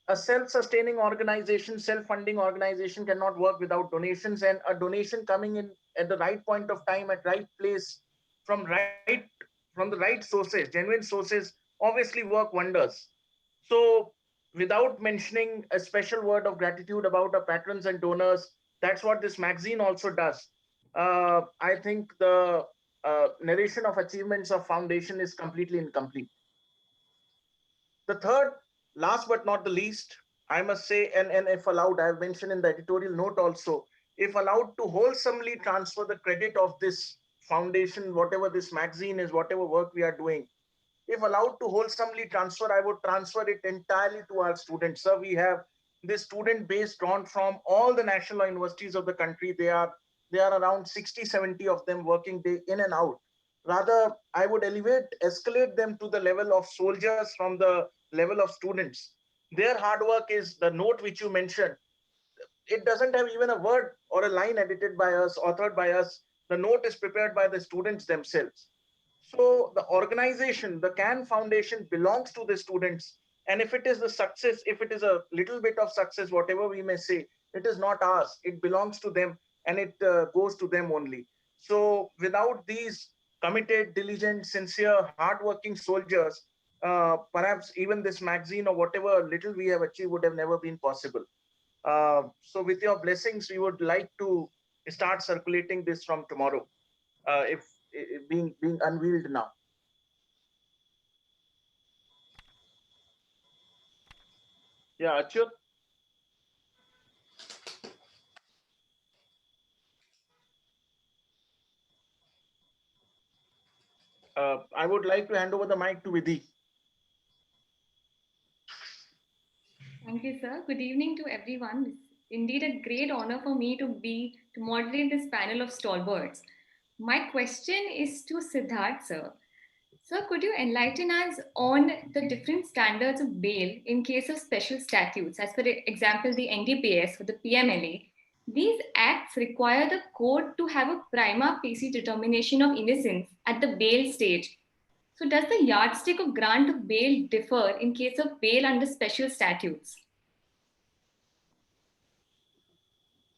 A self-sustaining organization, self-funding organization cannot work without donations, and a donation coming in at the right point of time, at right place, from the right sources, genuine sources, obviously work wonders. So without mentioning a special word of gratitude about our patrons and donors, that's what this magazine also does. I think the narration of achievements of foundation is completely incomplete. The third, last but not the least, I must say, and if allowed, I have mentioned in the editorial note also, if allowed to wholesomely transfer the credit of this foundation, whatever this magazine is, whatever work we are doing, if allowed to wholesomely transfer, I would transfer it entirely to our students. Sir, we have this student base drawn from all the national universities of the country. They are around 60, 70 of them working day in and out. Rather, I would escalate them to the level of soldiers from the level of students. Their hard work is the note which you mentioned. It doesn't have even a word or a line edited by us, authored by us. The note is prepared by the students themselves. So the organization, the CAN Foundation, belongs to the students. And if it is the success, if it is a little bit of success, whatever we may say, it is not ours. It belongs to them and it goes to them only. So without these committed, diligent, sincere, hardworking soldiers, perhaps even this magazine or whatever little we have achieved would have never been possible. So with your blessings, we would like to start circulating this from tomorrow, if being unveiled now. Yeah, Achyut. I would like to hand over the mic to Vidhi. Thank you, sir. Good evening to everyone. It's indeed a great honor for me to moderate this panel of stalwarts. My question is to Siddharth, sir. Sir, could you enlighten us on the different standards of bail in case of special statutes? As for example, the NDPS for the PMLA, these acts require the court to have a prima facie determination of innocence at the bail stage. So does the yardstick of grant of bail differ in case of bail under special statutes?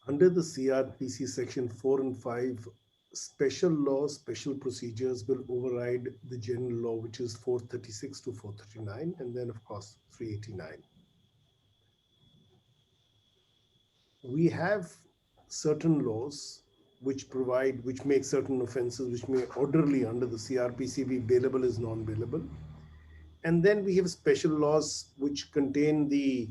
Under the CRPC section 4 and 5, special laws, special procedures will override the general law, which is 436 to 439, and then of course 389. We have certain laws which make certain offenses which may orderly under the CRPC be bailable as non-bailable. And then we have special laws which contain the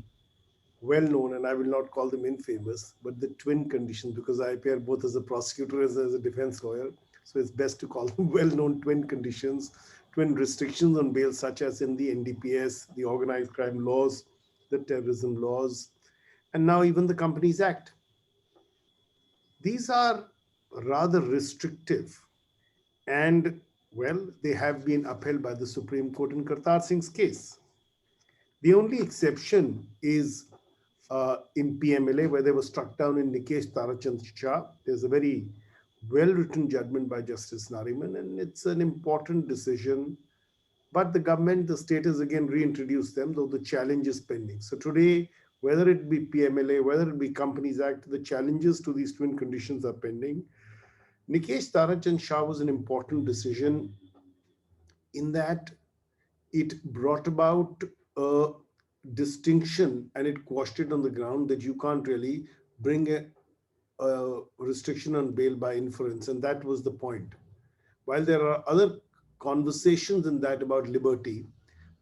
well-known, and I will not call them infamous, but the twin conditions, because I appear both as a prosecutor as a defense lawyer. So it's best to call them well-known twin conditions, twin restrictions on bail, such as in the NDPS, the organized crime laws, the terrorism laws, and now even the Companies Act. These are rather restrictive, and well, they have been upheld by the Supreme Court in Kartar Singh's case. The only exception is in PMLA, where they were struck down in Nikesh Tarachand Shah. There's a very well-written judgment by Justice Nariman, and it's an important decision. But the government, the state has again reintroduced them, though the challenge is pending. So today, whether it be PMLA, whether it be Companies Act, the challenges to these twin conditions are pending. Nikesh Tarachand Shah was an important decision in that it brought about a distinction, and it quashed it on the ground that you can't really bring a restriction on bail by inference, and that was the point. While there are other conversations in that about liberty,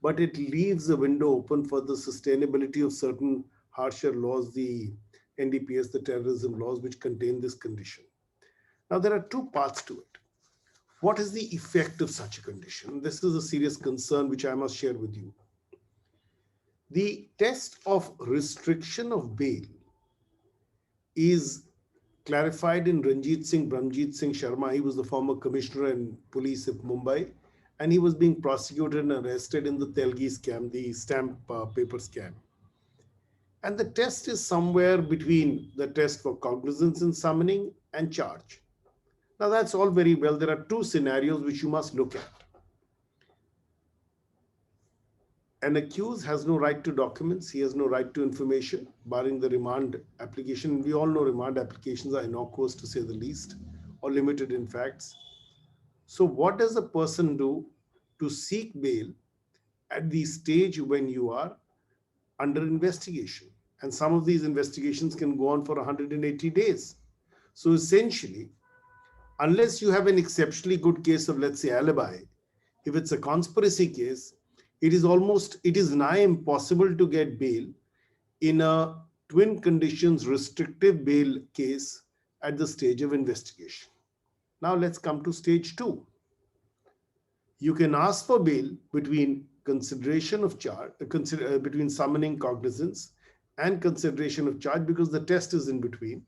but it leaves a window open for the sustainability of certain harsher laws, the NDPS, the terrorism laws, which contain this condition. Now, there are two parts to it. What is the effect of such a condition? This is a serious concern which I must share with you. The test of restriction of bail is clarified in Ranjit Singh Sharma. He was the former commissioner and police of Mumbai, and he was being prosecuted and arrested in the Telgi scam, the stamp paper scam. And the test is somewhere between the test for cognizance and summoning and charge. Now that's all very well. There are two scenarios which you must look at. An accused has no right to documents. He has no right to information, barring the remand application. We all know remand applications are innocuous, to say the least, or limited in facts. So what does a person do to seek bail at the stage when you are under investigation? And some of these investigations can go on for 180 days. So essentially, unless you have an exceptionally good case of, let's say, alibi, if it's a conspiracy case, it is nigh impossible to get bail in a twin conditions restrictive bail case at the stage of investigation. Now let's come to stage 2. You can ask for bail between consideration of charge, between summoning cognizance and consideration of charge, because the test is in between.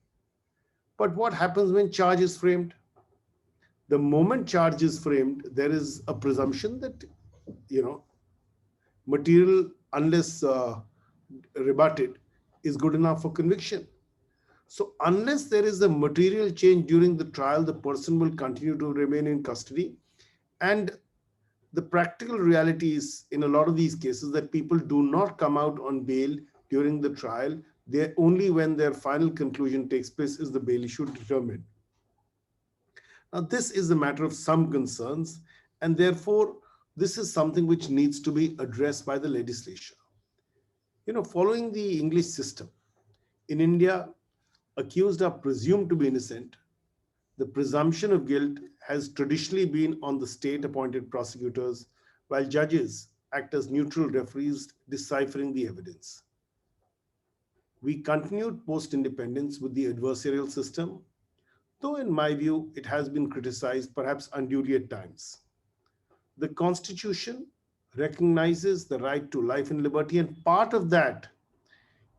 But what happens when charge is framed? The moment charge is framed, there is a presumption that, material, unless rebutted, is good enough for conviction. So unless there is a material change during the trial, the person will continue to remain in custody. And the practical reality is, in a lot of these cases, that people do not come out on bail during the trial. They only when their final conclusion takes place is the bail issue determined. Now, this is a matter of some concerns, and therefore, this is something which needs to be addressed by the legislature. Following the English system, in India, accused are presumed to be innocent. The presumption of guilt has traditionally been on the state-appointed prosecutors, while judges act as neutral referees deciphering the evidence. We continued post-independence with the adversarial system, though in my view, it has been criticized, perhaps unduly at times. The Constitution recognizes the right to life and liberty, and part of that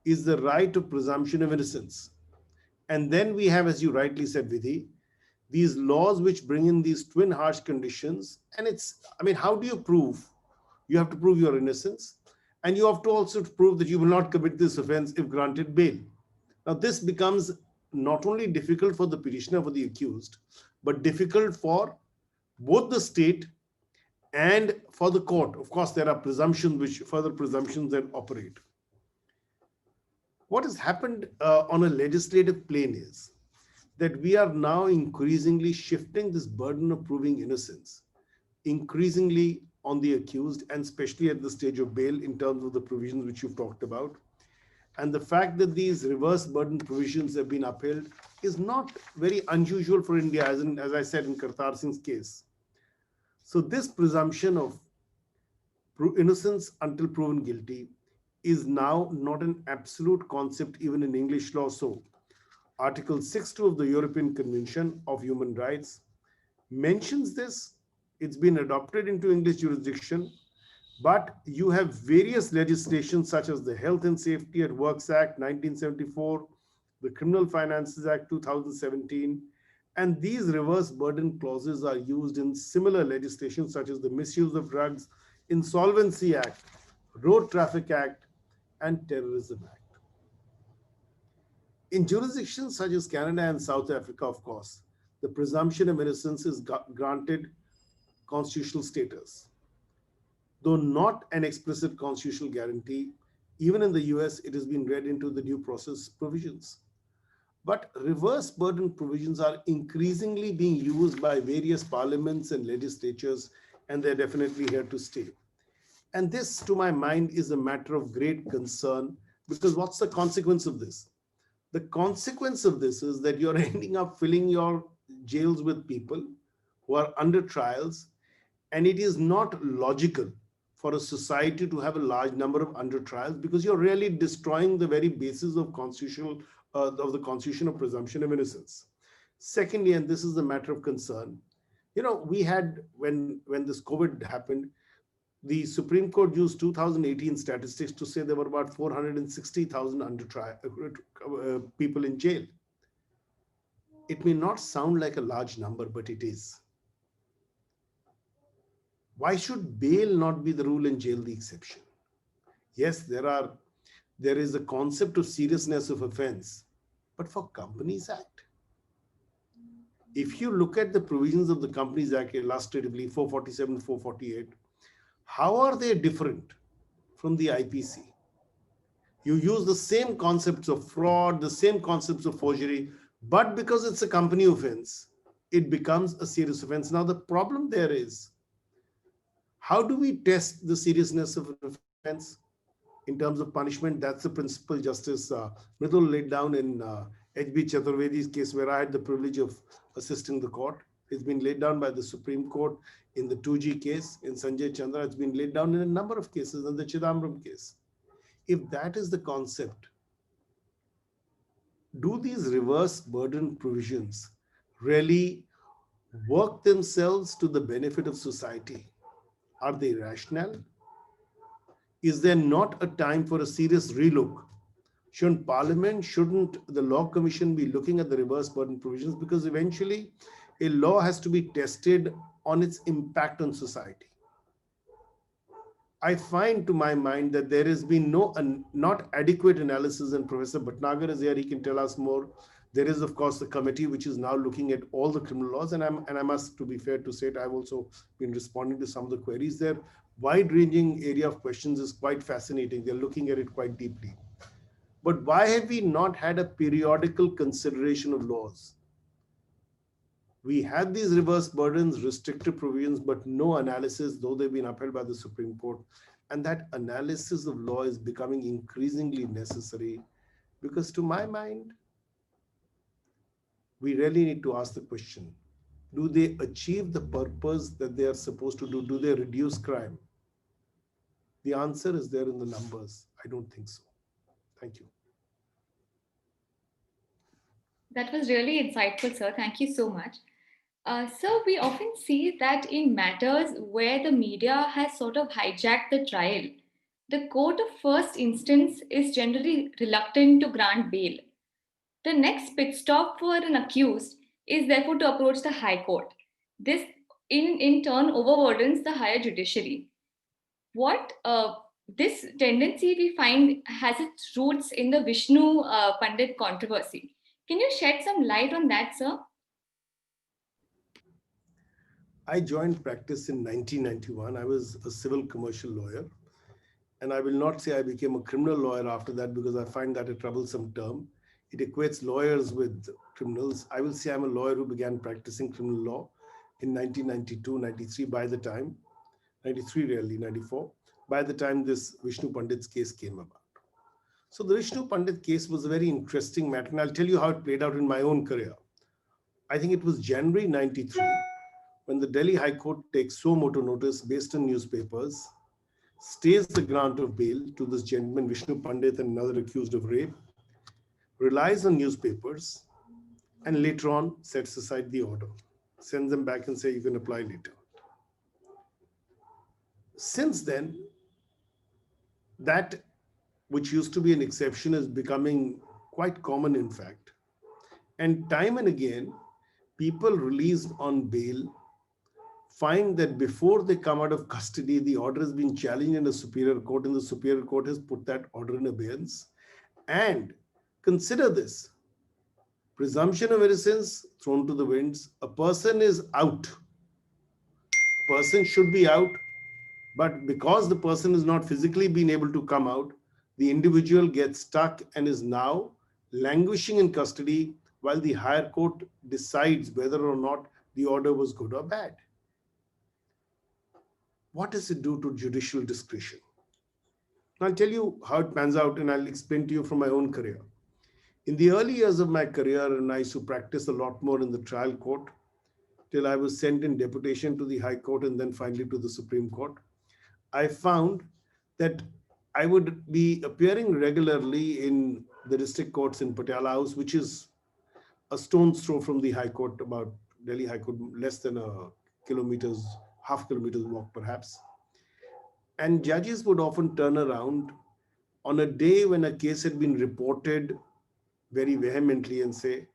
is the right of presumption of innocence. And then we have, as you rightly said, Vidhi, these laws which bring in these twin harsh conditions. And how do you prove? You have to prove your innocence, and you have to also prove that you will not commit this offense if granted bail. Now, this becomes not only difficult for the petitioner, for the accused, but difficult for both the state and for the court. Of course, there are further presumptions that operate. What has happened on a legislative plane is that we are now increasingly shifting this burden of proving innocence, increasingly on the accused, and especially at the stage of bail in terms of the provisions which you've talked about. And the fact that these reverse burden provisions have been upheld is not very unusual for India, as I said in Kartar Singh's case. So this presumption of innocence until proven guilty is now not an absolute concept even in English law. So Article 6.2 of the European Convention of Human Rights mentions this. It's been adopted into English jurisdiction, But you have various legislation such as the Health and Safety at Works Act 1974, the Criminal Finances Act 2017, and these reverse burden clauses are used in similar legislation such as the Misuse of Drugs, Insolvency Act, Road Traffic Act, and Terrorism Act. In jurisdictions such as Canada and South Africa, of course, the presumption of innocence is granted constitutional status. Though not an explicit constitutional guarantee, even in the US, it has been read into the due process provisions. But reverse burden provisions are increasingly being used by various parliaments and legislatures, and they're definitely here to stay. And this, to my mind, is a matter of great concern, because what's the consequence of this? The consequence of this is that you're ending up filling your jails with people who are under trials, and it is not logical for a society to have a large number of under trials, because you're really destroying the very basis of the Constitution of presumption of innocence. Secondly, and this is a matter of concern, we had, when this COVID happened, the Supreme Court used 2018 statistics to say there were about 460,000 under trial people in jail. It may not sound like a large number, but it is. Why should bail not be the rule and jail the exception? Yes, there is a concept of seriousness of offense, but for Companies Act, if you look at the provisions of the Companies Act illustratively, 447, 448, how are they different from the IPC? You use the same concepts of fraud, the same concepts of forgery, but because it's a company offense, it becomes a serious offense. Now, the problem there is, how do we test the seriousness of an offense in terms of punishment? That's the principle Justice Mridul laid down in H.B. Chaturvedi's case, where I had the privilege of assisting the court. It's been laid down by the Supreme Court in the 2G case, in Sanjay Chandra. It's been laid down in a number of cases, in the Chidambaram case. If that is the concept, do these reverse burden provisions really work themselves to the benefit of society? Are they rational? Is there not a time for a serious relook? Shouldn't the Law Commission be looking at the reverse burden provisions? Because eventually a law has to be tested on its impact on society. I find, to my mind, that there has been not adequate analysis, and Professor Bhatnagar is here, he can tell us more. There is, of course, the committee which is now looking at all the criminal laws, and I must, to be fair to say it, I've also been responding to some of the queries there. Wide-ranging area of questions is quite fascinating. They're looking at it quite deeply. But why have we not had a periodical consideration of laws? We had these reverse burdens, restrictive provisions, but no analysis, though they've been upheld by the Supreme Court. And that analysis of law is becoming increasingly necessary, because to my mind, we really need to ask the question, do they achieve the purpose that they are supposed to do? Do they reduce crime? The answer is there in the numbers. I don't think so. Thank you. That was really insightful, sir. Thank you so much. Sir, we often see that in matters where the media has sort of hijacked the trial, the court of first instance is generally reluctant to grant bail. The next pit stop for an accused is therefore to approach the High Court. This in turn overburdens the higher judiciary. This tendency we find has its roots in the Vishnu Pandit controversy. Can you shed some light on that, sir? I joined practice in 1991. I was a civil commercial lawyer. And I will not say I became a criminal lawyer after that, because I find that a troublesome term. It equates lawyers with criminals. I will say I'm a lawyer who began practicing criminal law in 1992, 93 by the time, 93 really, 94, by the time this Vishnu Pandit's case came about. So the Vishnu Pandit case was a very interesting matter, and I'll tell you how it played out in my own career. I think it was January 93, when the Delhi High Court takes suo motu notice based on newspapers, stays the grant of bail to this gentleman, Vishnu Pandit, and another accused of rape, relies on newspapers, and later on sets aside the order, sends them back and say you can apply later. Since then, that which used to be an exception is becoming quite common, in fact. And time and again, people released on bail find that before they come out of custody, the order has been challenged in a superior court, and the superior court has put that order in abeyance. And consider this: presumption of innocence thrown to the winds. A person is out. A person should be out, but because the person is not physically been able to come out, the individual gets stuck and is now languishing in custody while the higher court decides whether or not the order was good or bad. What does it do to judicial discretion? I'll tell you how it pans out, and I'll explain to you from my own career. In the early years of my career, and I used to practice a lot more in the trial court till I was sent in deputation to the High Court and then finally to the Supreme Court, I found that I would be appearing regularly in the district courts in Patiala House, which is a stone's throw from the High Court, about Delhi High Court, less than half kilometers walk perhaps. And judges would often turn around on a day when a case had been reported very vehemently and say,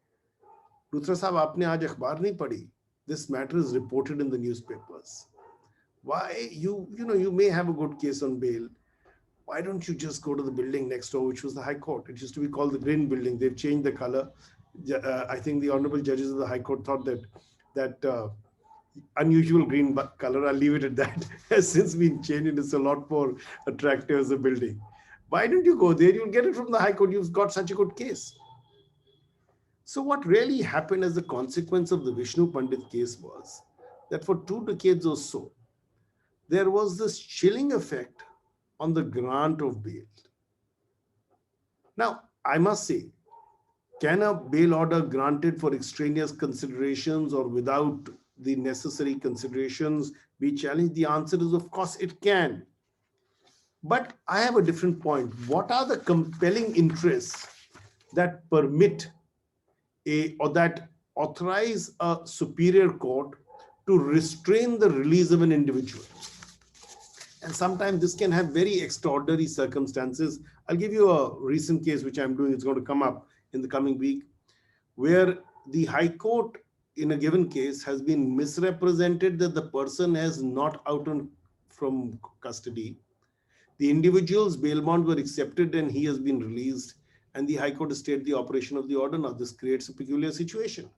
Luthra Sahab, aapne aaj akhbar nahi padhi. This matter is reported in the newspapers. Why? You may have a good case on bail. Why don't you just go to the building next door, which was the High Court? It used to be called the Green Building. They've changed the color. I think the honorable judges of the High Court thought that unusual green color, I'll leave it at that, has since been changed and it's a lot more attractive as a building. Why don't you go there? You'll get it from the High Court. You've got such a good case. So what really happened as a consequence of the Vishnu Pandit case was that for 2 decades or so, there was this chilling effect on the grant of bail. Now, I must say, can a bail order granted for extraneous considerations or without the necessary considerations be challenged? The answer is, of course, it can. But I have a different point. What are the compelling interests that permit or that authorize a superior court to restrain the release of an individual? And sometimes this can have very extraordinary circumstances. I'll give you a recent case which I'm doing. It's going to come up in the coming week, where the High Court in a given case has been misrepresented that the person has not out from custody. The individual's bail bonds were accepted and he has been released, and the High Court has stayed the operation of the order. Now this creates a peculiar situation.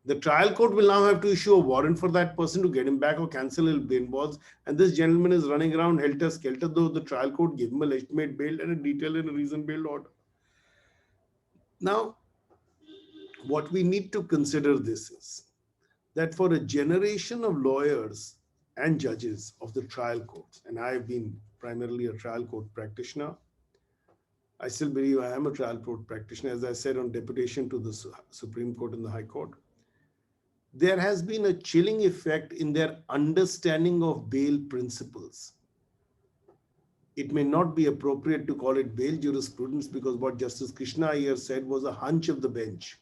The trial court will now have to issue a warrant for that person to get him back or cancel his bail bonds. And this gentleman is running around helter-skelter, though the trial court gave him a legitimate bail and a detailed and a reasoned bail order. Now, what we need to consider this is that for a generation of lawyers and judges of the trial courts, and I have been primarily a trial court practitioner, I still believe I am a trial court practitioner, as I said, on deputation to the Supreme Court and the High Court. There has been a chilling effect in their understanding of bail principles. It may not be appropriate to call it bail jurisprudence, because what Justice Krishna Iyer said was a hunch of the bench.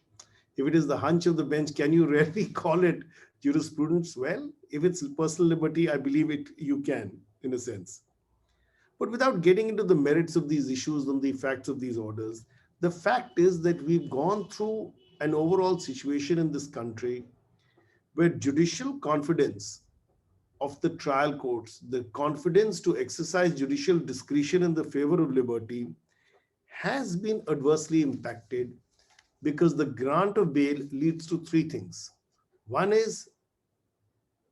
If it is the hunch of the bench, can you really call it jurisprudence? Well, if it's personal liberty, I believe you can, in a sense. But without getting into the merits of these issues and the facts of these orders, the fact is that we've gone through an overall situation in this country where judicial confidence of the trial courts, the confidence to exercise judicial discretion in the favor of liberty, has been adversely impacted because the grant of bail leads to 3 things. One is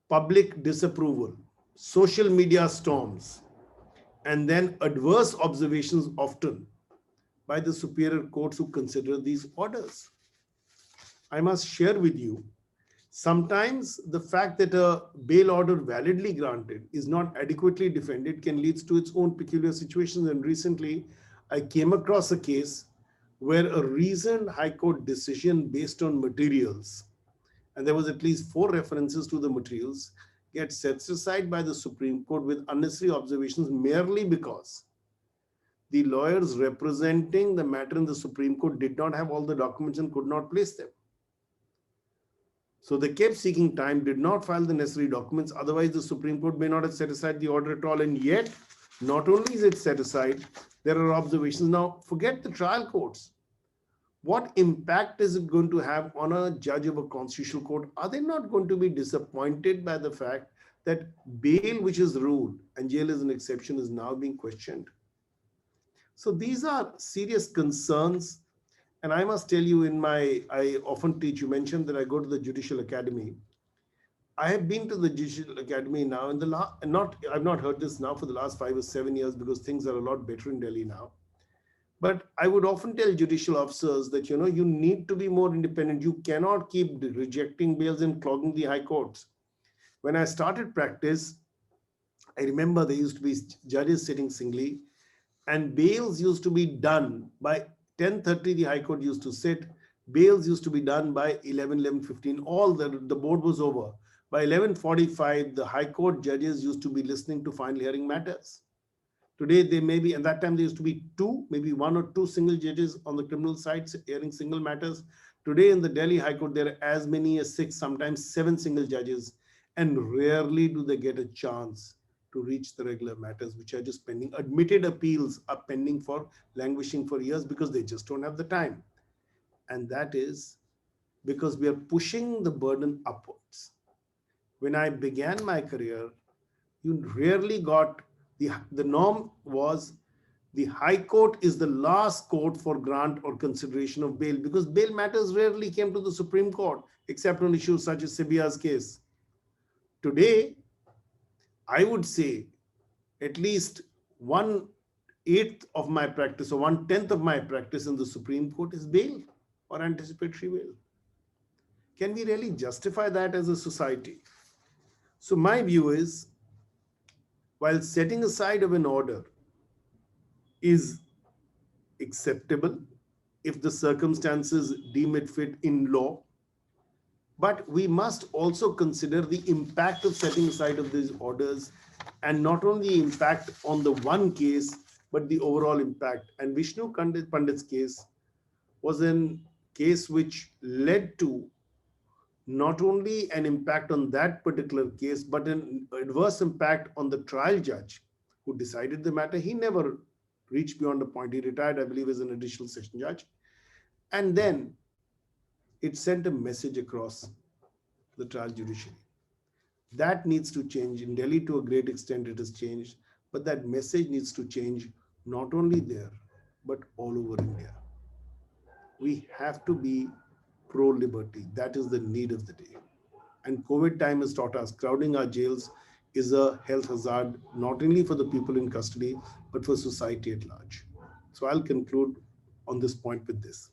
public disapproval, social media storms, and then adverse observations often by the superior courts who consider these orders. I must share with you, sometimes the fact that a bail order validly granted is not adequately defended can lead to its own peculiar situations. And recently, I came across a case where a reasoned High Court decision based on materials, and there was at least 4 references to the materials, gets set aside by the Supreme Court with unnecessary observations merely because the lawyers representing the matter in the Supreme Court did not have all the documents and could not place them. So they kept seeking time, did not file the necessary documents. Otherwise, the Supreme Court may not have set aside the order at all. And yet, not only is it set aside, there are observations. Now, forget the trial courts. What impact is it going to have on a judge of a constitutional court? Are they not going to be disappointed by the fact that bail, which is ruled, and jail is an exception, is now being questioned? So these are serious concerns. And I must tell you, I often teach, you mentioned that I go to the Judicial Academy. I have been to the Judicial Academy now in the I've not heard this now for the last 5 or 7 years because things are a lot better in Delhi now. But I would often tell judicial officers that, you need to be more independent. You cannot keep rejecting bails and clogging the high courts. When I started practice, I remember there used to be judges sitting singly and bails used to be done by 10:30. The High Court used to sit. Bails used to be done by 11:15. All the board was over. By 11:45, the High Court judges used to be listening to final hearing matters. Today, they may be, and that time there used to be maybe 1 or 2 single judges on the criminal side hearing single matters. Today in the Delhi High Court, there are as many as 6, sometimes 7 single judges, and rarely do they get a chance to reach the regular matters, which are just pending. Admitted appeals are pending for languishing for years because they just don't have the time. And that is because we are pushing the burden upwards. When I began my career, you rarely got the norm was the High Court is the last court for grant or consideration of bail because bail matters rarely came to the Supreme Court except on issues such as Sibia's case. Today, I would say at least 1/8 of my practice or 1/10 of my practice in the Supreme Court is bail or anticipatory bail. Can we really justify that as a society? So my view is, while setting aside of an order is acceptable if the circumstances deem it fit in law, but we must also consider the impact of setting aside of these orders, and not only the impact on the one case, but the overall impact. And Vishnu Pandit's case was a case which led to not only an impact on that particular case, but an adverse impact on the trial judge who decided the matter. He never reached beyond a point. He retired, I believe, as an additional session judge. And then it sent a message across the trial judiciary. That needs to change. In Delhi, to a great extent, it has changed. But that message needs to change not only there, but all over India. We have to be pro-liberty. That is the need of the day. And COVID time has taught us crowding our jails is a health hazard, not only for the people in custody, but for society at large. So I'll conclude on this point with this.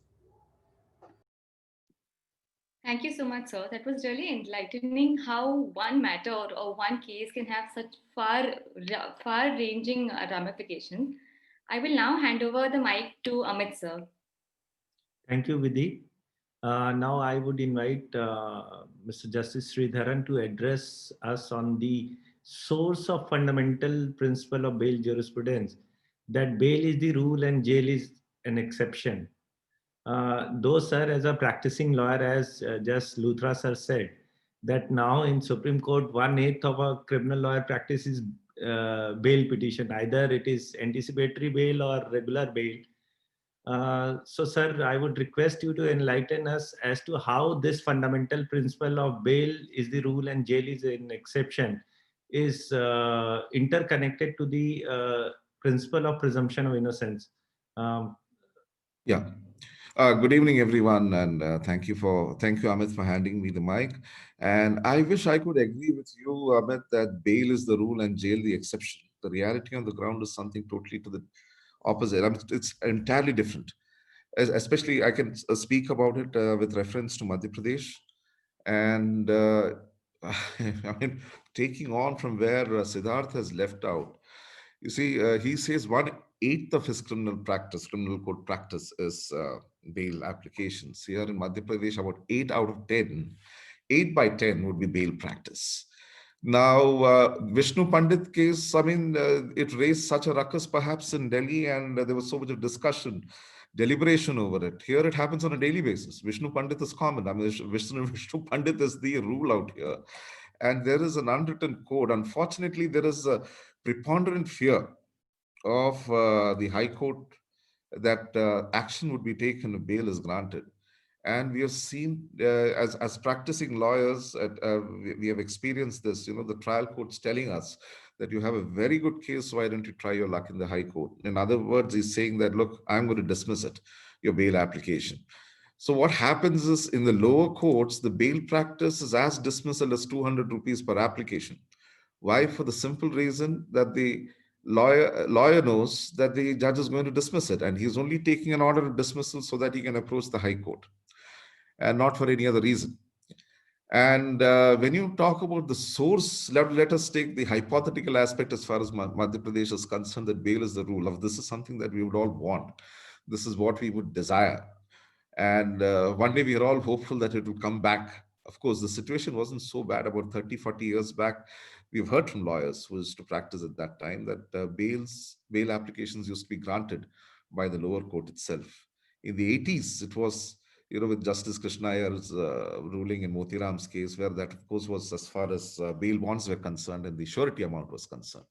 Thank you so much, sir. That was really enlightening how one matter or one case can have such far-ranging ramifications. I will now hand over the mic to Amit, sir. Thank you, Vidhi. Now I would invite Mr. Justice Sridharan to address us on the source of fundamental principle of bail jurisprudence, that bail is the rule and jail is an exception. Though, sir, as a practicing lawyer, as just Luthra sir said, that now in Supreme Court, 1/8 of a criminal lawyer practice is bail petition. Either it is anticipatory bail or regular bail. So, sir, I would request you to enlighten us as to how this fundamental principle of bail is the rule and jail is an exception is interconnected to the principle of presumption of innocence. Yeah. Good evening, everyone, and thank you, Amit, for handing me the mic. And I wish I could agree with you, Amit, that bail is the rule and jail the exception. The reality on the ground is something totally to the opposite. I mean, it's entirely different. Especially, I can speak about it with reference to Madhya Pradesh, and I mean, taking on from where Siddharth has left out. You see, he says 1/8 of his criminal code practice is bail applications. Here in Madhya Pradesh, about 8 out of 10, 8 by 10 would be bail practice. Now, Vishnu Pandit case, I mean, it raised such a ruckus perhaps in Delhi, and there was so much of discussion deliberation over it. Here it happens on a daily basis. Vishnu Pandit is common. I mean, Vishnu Pandit is the rule out here. And there is an unwritten code. Unfortunately, there is a preponderant fear of the High Court that action would be taken if bail is granted. And we have seen, as practicing lawyers, we have experienced this, the trial courts telling us that you have a very good case, why don't you try your luck in the High Court? In other words, he's saying that, look, I'm going to dismiss it, your bail application. So what happens is in the lower courts, the bail practice is as dismissal as 200 rupees per application. Why? For the simple reason that the lawyer knows that the judge is going to dismiss it, and he's only taking an order of dismissal so that he can approach the High Court, and not for any other reason. And when you talk about the source, let us take the hypothetical aspect as far as Madhya Pradesh is concerned, that bail is the rule of. This is something that we would all want. This is what we would desire. And one day we are all hopeful that it will come back. Of course, the situation wasn't so bad about 30, 40 years back. We've heard from lawyers who used to practice at that time that bail applications used to be granted by the lower court itself. In the 80s, it was, with Justice Krishna Iyer's ruling in Motiram's case, where that, of course, was as far as bail bonds were concerned and the surety amount was concerned.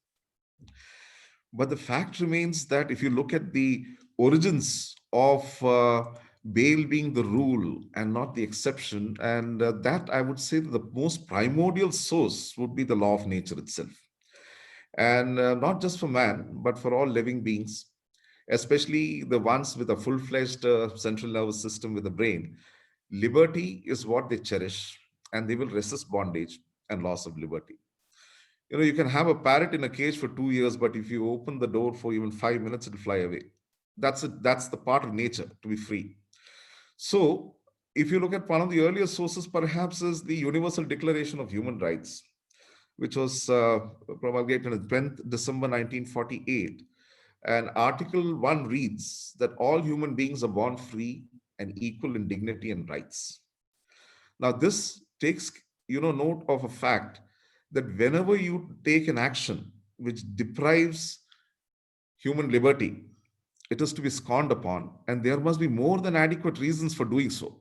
But the fact remains that if you look at the origins of bail being the rule and not the exception, and that I would say that the most primordial source would be the law of nature itself. And not just for man, but for all living beings, especially the ones with a full-fledged central nervous system with a brain. Liberty is what they cherish, and they will resist bondage and loss of liberty. You can have a parrot in a cage for 2 years, but if you open the door for even 5 minutes, it'll fly away. That's it. That's the part of nature, to be free. So if you look at one of the earlier sources, perhaps is the Universal Declaration of Human Rights, which was promulgated on 10th December 1948. And Article 1 reads that all human beings are born free and equal in dignity and rights. Now, this takes note of a fact that whenever you take an action which deprives human liberty, it is to be scorned upon, and there must be more than adequate reasons for doing so.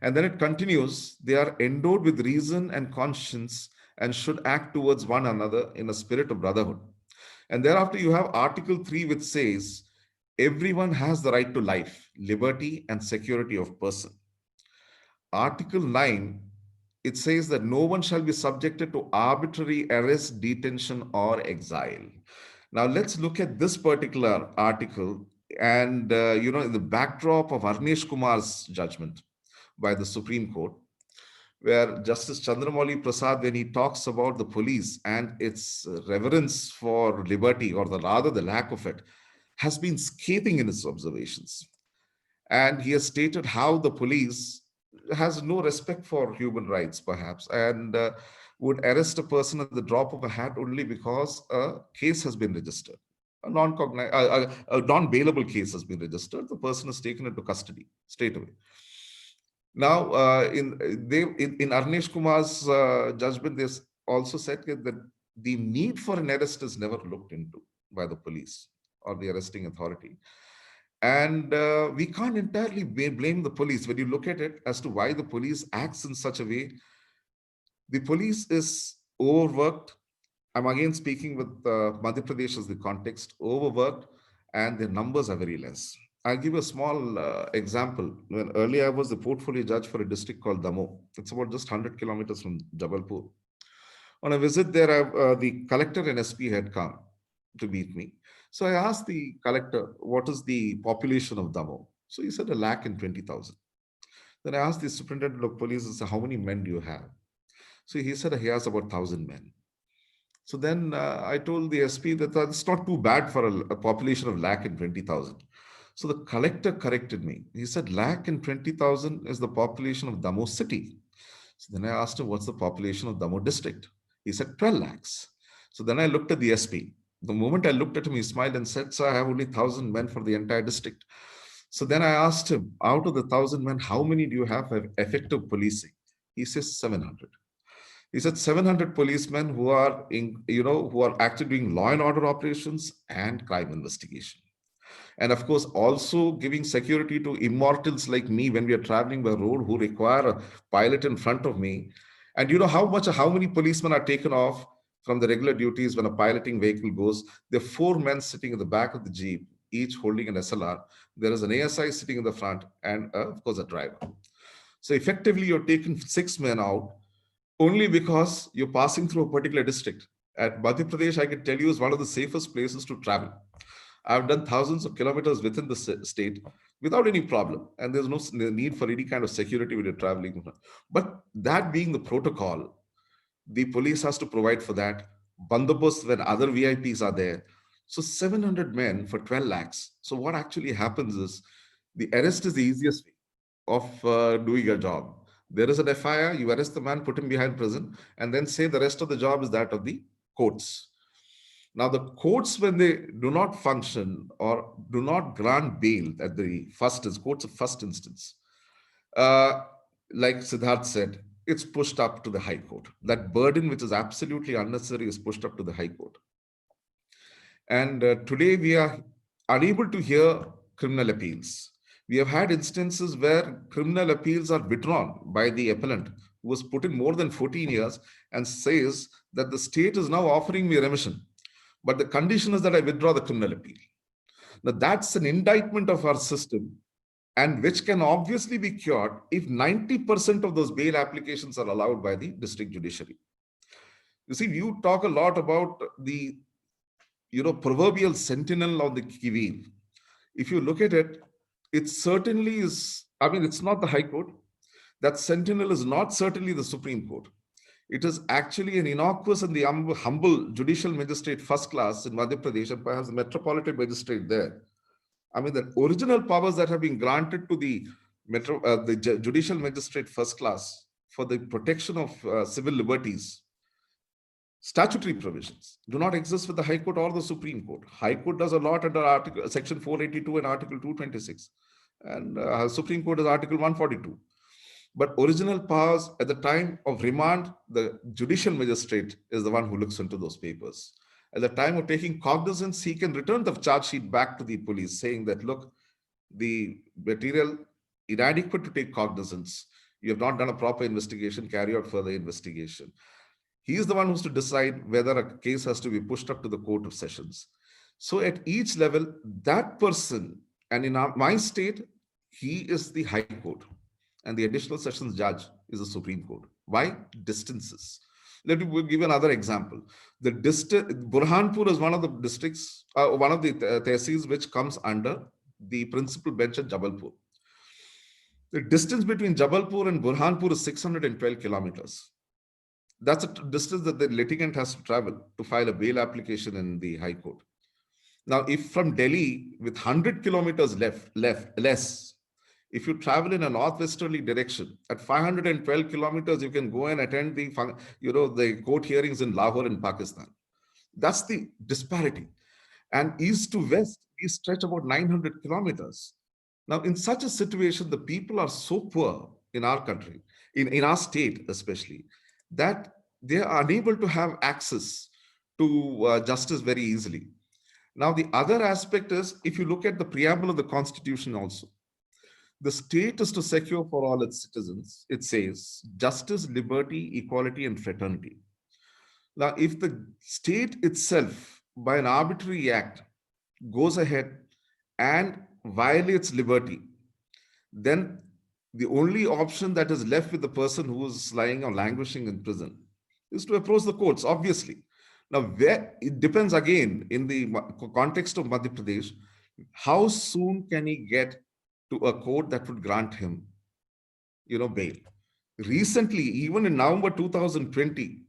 And then it continues, they are endowed with reason and conscience and should act towards one another in a spirit of brotherhood. And thereafter you have Article 3, which says, everyone has the right to life, liberty, and security of person. Article 9, it says that no one shall be subjected to arbitrary arrest, detention, or exile. Now let's look at this particular article and, in the backdrop of Arnesh Kumar's judgment by the Supreme Court, where Justice Chandramouli Prasad, when he talks about the police and its reverence for liberty, or rather the lack of it, has been scathing in his observations. And he has stated how the police has no respect for human rights, perhaps, and would arrest a person at the drop of a hat only because a case has been registered. A non-bailable case has been registered. The person is taken into custody straight away. Now, in Arnesh Kumar's judgment, they also said that the need for an arrest is never looked into by the police or the arresting authority. And we can't entirely blame the police when you look at it as to why the police acts in such a way. The police is overworked. I'm again speaking with Madhya Pradesh as the context, overworked, and their numbers are very less. I'll give a small example. When earlier I was the portfolio judge for a district called Damoh. It's about just 100 kilometers from Jabalpur. On a visit there, the collector and SP had come to meet me. So I asked the collector, what is the population of Damoh? So he said 120,000. Then I asked the superintendent of police, I said, how many men do you have? So he said he has about 1,000 men. So then I told the SP that it's not too bad for a population of 120,000. So the collector corrected me. He said 120,000 is the population of Damoh city. So then I asked him, what's the population of Damoh district? He said 12 lakhs. So then I looked at the SP. The moment I looked at him, he smiled and said, sir, I have only 1,000 men for the entire district. So then I asked him, out of the 1,000 men, how many do you have effective policing? He says 700. He said 700 policemen who are actually doing law and order operations and crime investigation. And of course, also giving security to immortals like me when we are traveling by road who require a pilot in front of me. And you know how many policemen are taken off from the regular duties when a piloting vehicle goes? There are 4 men sitting in the back of the Jeep, each holding an SLR. There is an ASI sitting in the front and of course a driver. So effectively you're taking 6 men out only because you're passing through a particular district. At Madhya Pradesh, I can tell you is one of the safest places to travel. I've done thousands of kilometers within the state without any problem. And there's no need for any kind of security when you're traveling. But that being the protocol, the police has to provide for that. Bandobast when other VIPs are there. So 700 men for 12 lakhs. So what actually happens is the arrest is the easiest way of doing your job. There is an FIR, you arrest the man, put him behind prison, and then say the rest of the job is that of the courts. Now, the courts, when they do not function or do not grant bail at the courts of first instance, like Siddharth said, it's pushed up to the High Court. That burden, which is absolutely unnecessary, is pushed up to the High Court. And today we are unable to hear criminal appeals. We have had instances where criminal appeals are withdrawn by the appellant who was put in more than 14 years and says that the state is now offering me remission. But the condition is that I withdraw the criminal appeal. Now that's an indictment of our system, and which can obviously be cured if 90% of those bail applications are allowed by the district judiciary. You see, you talk a lot about the proverbial sentinel on the Kivi. If you look at it, it certainly is, I mean, it's not the High Court. That sentinel is not certainly the Supreme Court. It is actually an innocuous and the humble judicial magistrate first class in Madhya Pradesh, and perhaps the metropolitan magistrate there. I mean, the original powers that have been granted to the judicial magistrate first class for the protection of civil liberties, statutory provisions, do not exist with the High Court or the Supreme Court. High Court does a lot under Section 482 and Article 226, and Supreme Court is Article 142. But original powers at the time of remand, the judicial magistrate is the one who looks into those papers. At the time of taking cognizance, he can return the charge sheet back to the police saying that, look, the material inadequate to take cognizance. You have not done a proper investigation, carry out further investigation. He is the one who's to decide whether a case has to be pushed up to the Court of Sessions. So at each level, that person, and in my state, he is the High Court. And the additional sessions judge is the Supreme Court. Why? Distances. Let me give another example. The Burhanpur is one of the districts, one of the tehsils which comes under the principal bench at Jabalpur. The distance between Jabalpur and Burhanpur is 612 kilometers. That's a distance that the litigant has to travel to file a bail application in the High Court. Now, if from Delhi with 100 kilometers less, if you travel in a northwesterly direction, at 512 kilometers, you can go and attend the court hearings in Lahore in Pakistan. That's the disparity. And east to west, we stretch about 900 kilometers. Now, in such a situation, the people are so poor in our country, in our state especially, that they are unable to have access to justice very easily. Now, the other aspect is, if you look at the preamble of the Constitution also, the state is to secure for all its citizens, it says, justice, liberty, equality, and fraternity. Now, if the state itself, by an arbitrary act, goes ahead and violates liberty, then the only option that is left with the person who is lying or languishing in prison is to approach the courts, obviously. Now, where it depends again, in the context of Madhya Pradesh, how soon can he get to a court that would grant him, bail. Recently, even in November 2020,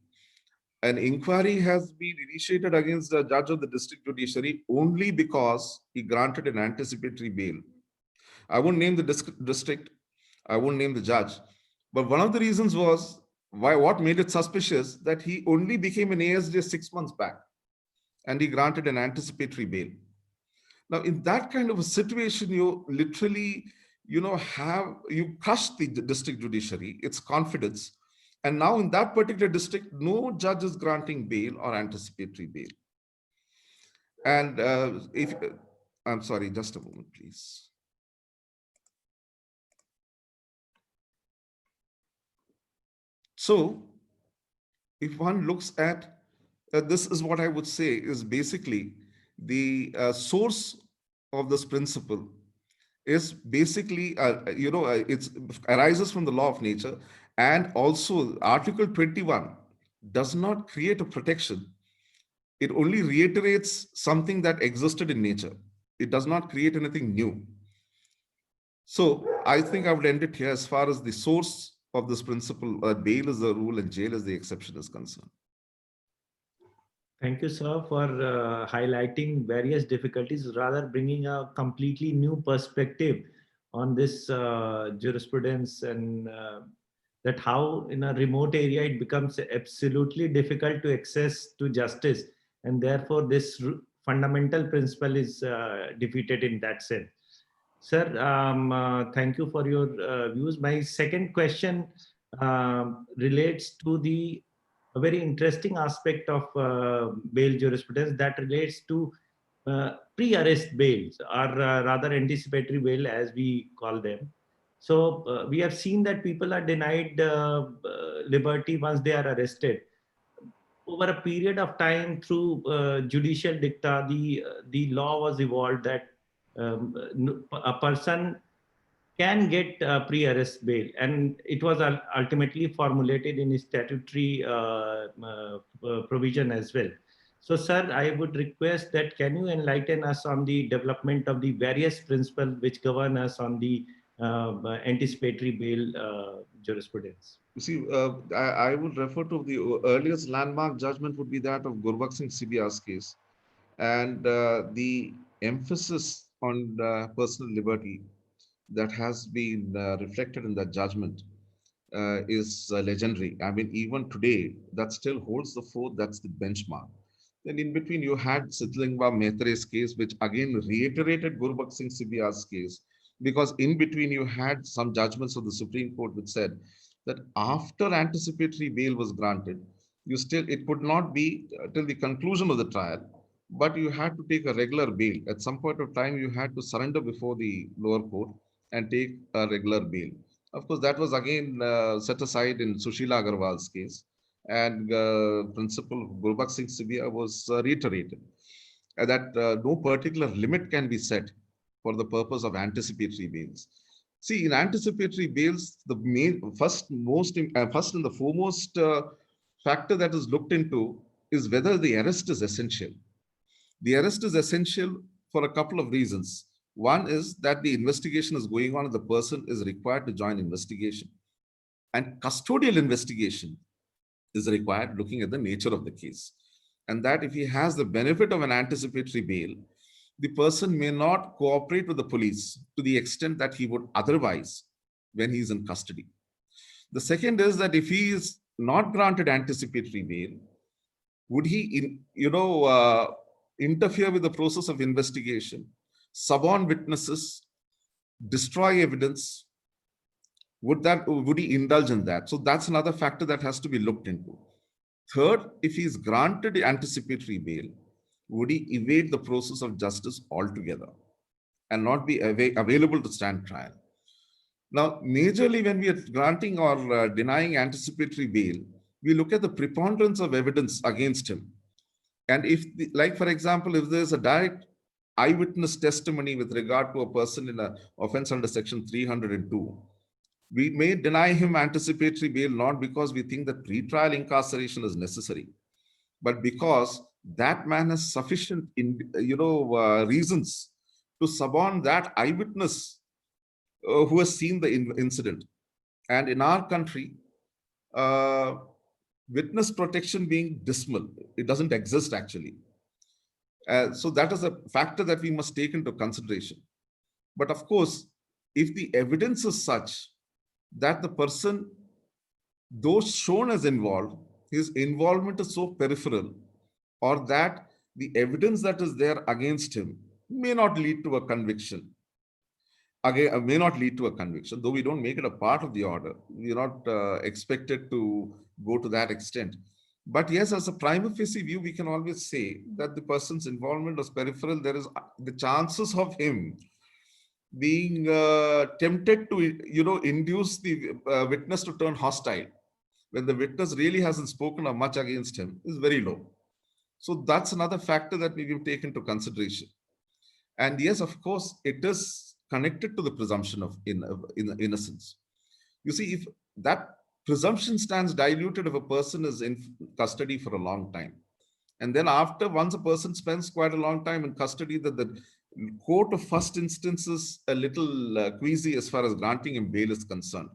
an inquiry has been initiated against the judge of the district judiciary only because he granted an anticipatory bail. I won't name the district, I won't name the judge, but one of the reasons was what made it suspicious that he only became an ASJ 6 months back, and he granted an anticipatory bail. Now, in that kind of a situation, you literally, you crush the district judiciary, its confidence. And now in that particular district, no judge is granting bail or anticipatory bail. And I'm sorry, just a moment, please. So if one looks at, this is what I would say is basically the source of this principle is basically, it's arises from the law of nature, and also Article 21 does not create a protection. It only reiterates something that existed in nature. It does not create anything new. So I think I would end it here as far as the source of this principle, bail is the rule and jail is the exception, is concerned. Thank you, sir, for highlighting various difficulties, rather bringing a completely new perspective on this jurisprudence, and that how in a remote area it becomes absolutely difficult to access to justice, and therefore this fundamental principle is defeated in that sense. Sir, thank you for your views. My second question relates to a very interesting aspect of bail jurisprudence that relates to pre-arrest bails, or rather anticipatory bail as we call them. So we have seen that people are denied liberty once they are arrested. Over a period of time, through judicial dicta, the law was evolved that a person can get pre-arrest bail, and it was ultimately formulated in statutory provision as well. So, sir, I would request that can you enlighten us on the development of the various principles which govern us on the anticipatory bail jurisprudence? You see, I would refer to the earliest landmark judgment would be that of Gurbakh Singh CBR's case, and the emphasis on personal liberty that has been reflected in that judgment is legendary. I mean, even today, that still holds the fort. That's the benchmark. Then in between, you had Siddhalingba Mehtare's case, which again reiterated Gurbakh Singh CBR's case, because in between you had some judgments of the Supreme Court which said that after anticipatory bail was granted, it could not be till the conclusion of the trial, but you had to take a regular bail. At some point of time, you had to surrender before the lower court and take a regular bail. Of course, that was again set aside in Sushila Agarwal's case, and principle Gurbakh Singh CBR was reiterated that no particular limit can be set for the purpose of anticipatory bails. See, in anticipatory bails, the first and the foremost factor that is looked into is whether the arrest is essential. The arrest is essential for a couple of reasons. One is that the investigation is going on and the person is required to join investigation. And custodial investigation is required looking at the nature of the case. And that if he has the benefit of an anticipatory bail, the person may not cooperate with the police to the extent that he would otherwise when he is in custody. The second is that if he is not granted anticipatory bail, would he, interfere with the process of investigation, suborn witnesses, destroy evidence? Would he indulge in that? So that's another factor that has to be looked into. Third, if he is granted anticipatory bail, would he evade the process of justice altogether and not be available to stand trial? Now, majorly when we are granting or denying anticipatory bail, we look at the preponderance of evidence against him. And if, like for example, if there's a direct eyewitness testimony with regard to a person in an offense under section 302, we may deny him anticipatory bail not because we think that pre-trial incarceration is necessary, but because that man has sufficient, reasons to suborn that eyewitness who has seen the incident. And in our country, witness protection being dismal, it doesn't exist actually. So that is a factor that we must take into consideration. But of course, if the evidence is such that the person, though shown as involved, his involvement is so peripheral, or that the evidence that is there against him may not lead to a conviction. Again, may not lead to a conviction, though we don't make it a part of the order. We're not expected to go to that extent. But yes, as a prima facie view, we can always say that the person's involvement was peripheral. There is the chances of him being tempted to, induce the witness to turn hostile when the witness really hasn't spoken or much against him is very low. So that's another factor that we will take into consideration. And yes, of course, it is connected to the presumption of innocence. You see, if that presumption stands diluted if a person is in custody for a long time, and then after once a person spends quite a long time in custody, that the court of first instance is a little queasy as far as granting him bail is concerned.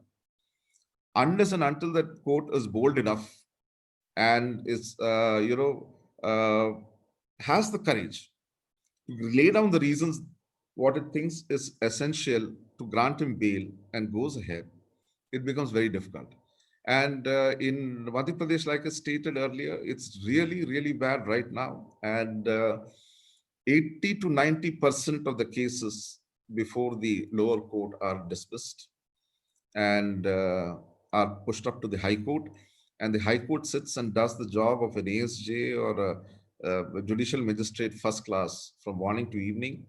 Unless and until that court is bold enough and is, has the courage to lay down the reasons what it thinks is essential to grant him bail and goes ahead, it becomes very difficult. And in Madhya Pradesh, like I stated earlier, it's really, really bad right now. And 80 to 90% of the cases before the lower court are dismissed and are pushed up to the High Court. And the High Court sits and does the job of an ASJ or a judicial magistrate first class from morning to evening.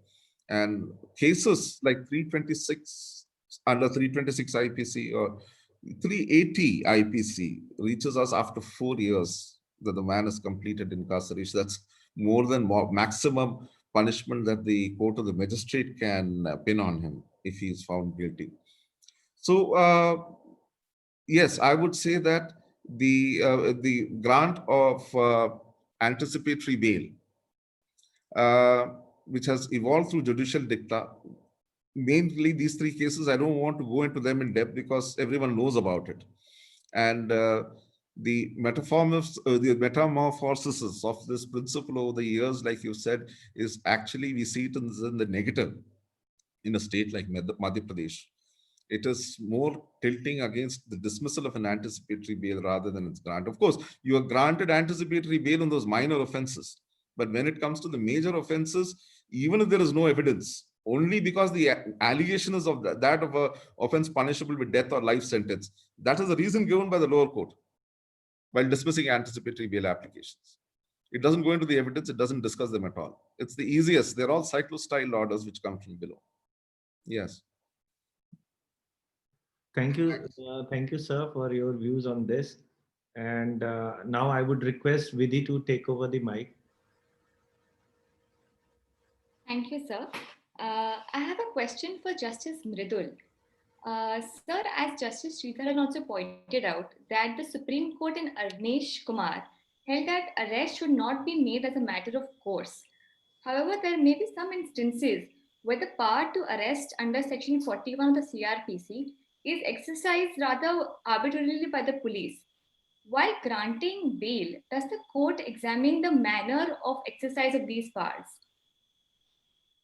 And cases like 326 under 326 IPC or 380 IPC reaches us after 4 years that the man is completed incarceration. That's more than maximum punishment that the court or the magistrate can pin on him if he is found guilty. So yes, I would say that the grant of anticipatory bail, which has evolved through judicial dicta, mainly these three cases, I don't want to go into them in depth because everyone knows about it. And the metamorphosis of this principle over the years, like you said, is actually, we see it in the negative in a state like Madhya Pradesh. It is more tilting against the dismissal of an anticipatory bail rather than its grant. Of course, you are granted anticipatory bail on those minor offenses. But when it comes to the major offenses, even if there is no evidence, only because the allegation is of that of a offense punishable with death or life sentence, that is the reason given by the lower court while dismissing anticipatory bail applications. It doesn't go into the evidence, it doesn't discuss them at all. It's the easiest. They're all cyclostyle orders which come from below. Yes. Thank you, sir, for your views on this. And now I would request Vidhi to take over the mic. Thank you, sir. I have a question for Justice Mridul. Sir, as Justice Sridharan also pointed out, that the Supreme Court in Arnesh Kumar held that arrest should not be made as a matter of course. However, there may be some instances where the power to arrest under Section 41 of the CRPC is exercised rather arbitrarily by the police. While granting bail, does the court examine the manner of exercise of these powers?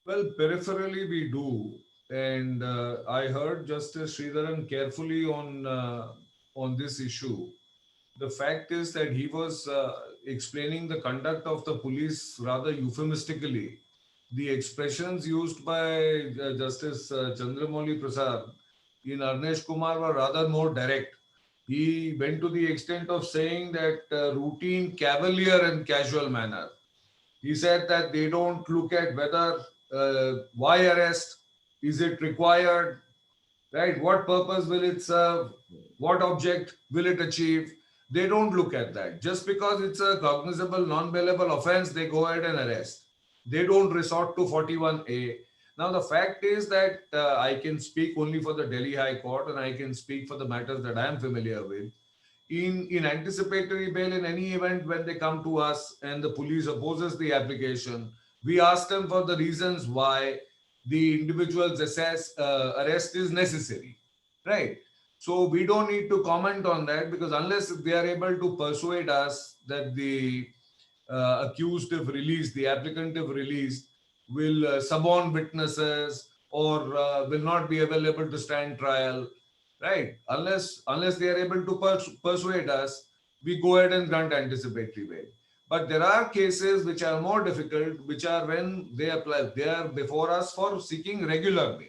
Well, peripherally we do. And I heard Justice Sridharan carefully on this issue. The fact is that he was explaining the conduct of the police rather euphemistically. The expressions used by Justice Chandramouli Prasad in Arnesh Kumar were rather more direct. He went to the extent of saying that routine, cavalier and casual manner. He said that they don't look at whether, why arrest, is it required, right? What purpose will it serve? What object will it achieve? They don't look at that. Just because it's a cognizable, non-bailable offense, they go ahead and arrest. They don't resort to 41A. Now, the fact is that I can speak only for the Delhi High Court and I can speak for the matters that I am familiar with. In anticipatory bail, in any event, when they come to us and the police opposes the application, we ask them for the reasons why the individual's arrest is necessary, right? So we don't need to comment on that, because unless they are able to persuade us that the accused if released, the applicant if released, will suborn witnesses or will not be available to stand trial, right? Unless they are able to persuade us, we go ahead and grant anticipatory bail. But there are cases which are more difficult, which are when they are before us for seeking regular bail.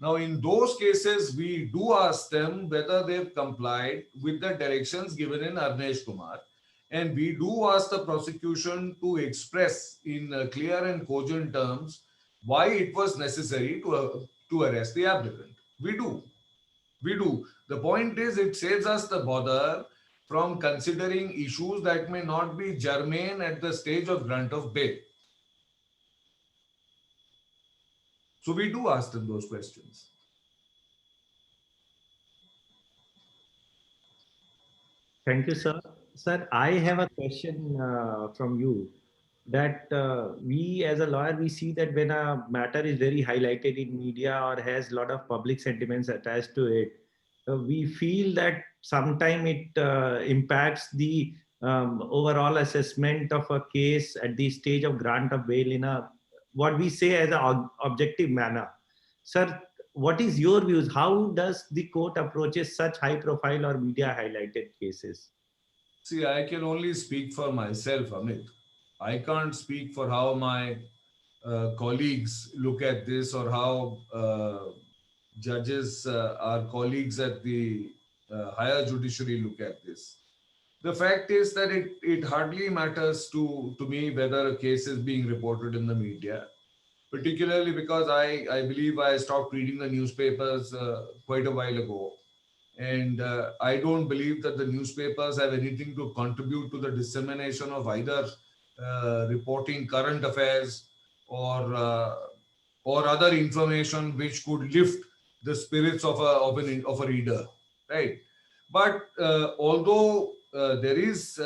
Now, in those cases, we do ask them whether they've complied with the directions given in Arnesh Kumar. And we do ask the prosecution to express in clear and cogent terms why it was necessary to arrest the applicant. We do. We do. The point is, it saves us the bother from considering issues that may not be germane at the stage of grant of bail. So we do ask them those questions. Thank you, sir. Sir, I have a question from you that we as a lawyer, we see that when a matter is very highlighted in media or has a lot of public sentiments attached to it, we feel that sometime it impacts the overall assessment of a case at the stage of grant of bail in a, what we say as an objective manner. Sir, what is your views? How does the court approaches such high profile or media highlighted cases? See, I can only speak for myself, Amit. I can't speak for how my colleagues look at this or how judges, our colleagues at the higher judiciary look at this. The fact is that it hardly matters to me whether a case is being reported in the media, particularly because I believe I stopped reading the newspapers quite a while ago. And I don't believe that the newspapers have anything to contribute to the dissemination of either reporting current affairs or other information which could lift the spirits of a reader, right? But although there is,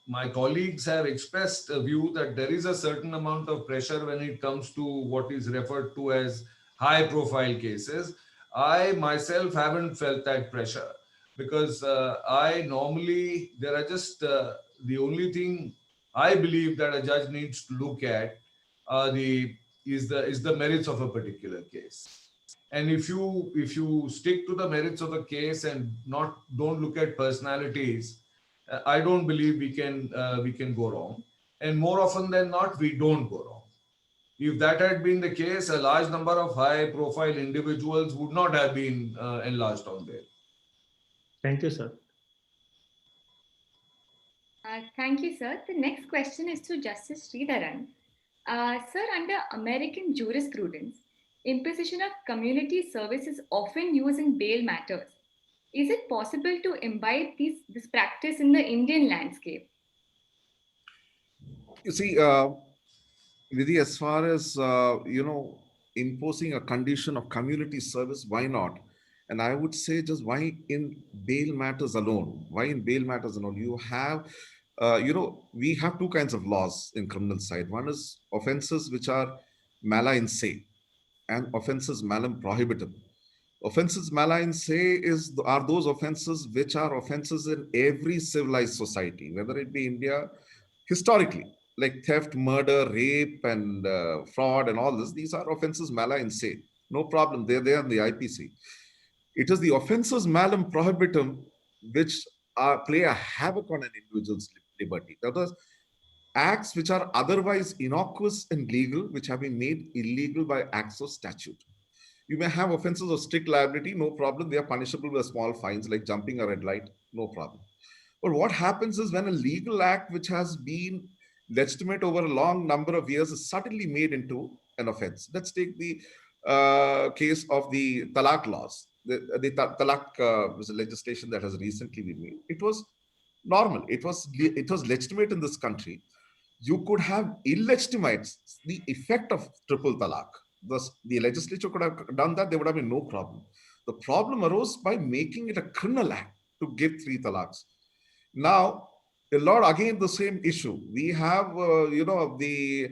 my colleagues have expressed a view that there is a certain amount of pressure when it comes to what is referred to as high-profile cases. I myself haven't felt that pressure because I normally, there are just the only thing I believe that a judge needs to look at is the merits of a particular case. And if you stick to the merits of a case and don't look at personalities, I don't believe we can go wrong. And more often than not, we don't go wrong. If that had been the case, a large number of high-profile individuals would not have been enlarged on bail. Thank you, sir. Thank you, sir. The next question is to Justice Sridharan. Sir, under American jurisprudence, imposition of community service is often used in bail matters. Is it possible to imbibe this practice in the Indian landscape? You see, Vidhi, as far as, imposing a condition of community service, why not? And I would say just why in bail matters alone? Why in bail matters alone? You have, we have two kinds of laws in criminal side. One is offenses which are mala in se and offenses malum prohibitum. Offenses mala in se are those offenses which are offenses in every civilized society, whether it be India historically, like theft, murder, rape, and fraud, and all this. These are offenses mala in se. No problem. They're there in the IPC. It is the offenses malum prohibitum which play a havoc on an individual's liberty. That is, acts which are otherwise innocuous and legal, which have been made illegal by acts of statute. You may have offenses of strict liability, no problem. They are punishable with small fines like jumping a red light, no problem. But what happens is when a legal act which has been legitimate over a long number of years is suddenly made into an offense. Let's take the case of the talaq laws. The talaq was a legislation that has recently been made. It was normal. It was legitimate in this country. You could have illegitimates the effect of triple talaq. Thus, the legislature could have done that. There would have been no problem. The problem arose by making it a criminal act to give 3 talaqs. Now, a lot again the same issue. We have, the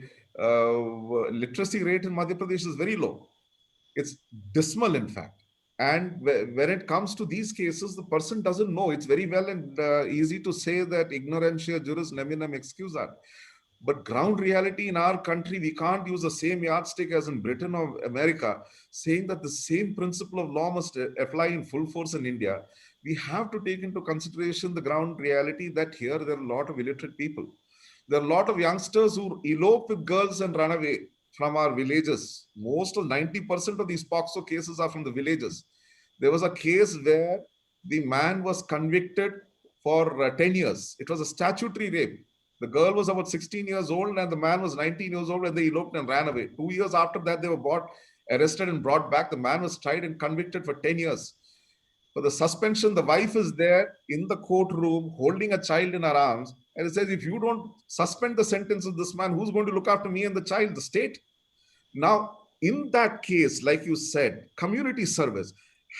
literacy rate in Madhya Pradesh is very low. It's dismal, in fact. And when it comes to these cases, the person doesn't know. It's very well and easy to say that ignorantia juris neminem excusat. But ground reality in our country, we can't use the same yardstick as in Britain or America, saying that the same principle of law must apply in full force in India. We have to take into consideration the ground reality that here there are a lot of illiterate people. There are a lot of youngsters who elope with girls and run away from our villages. Most of 90% of these POCSO cases are from the villages. There was a case where the man was convicted for 10 years. It was a statutory rape. The girl was about 16 years old and the man was 19 years old when they eloped and ran away. 2 years after that, they were arrested and brought back. The man was tried and convicted for 10 years. For the suspension, the wife is there in the courtroom holding a child in her arms. And it says, if you don't suspend the sentence of this man, who's going to look after me and the child? The state. Now, in that case, like you said, community service,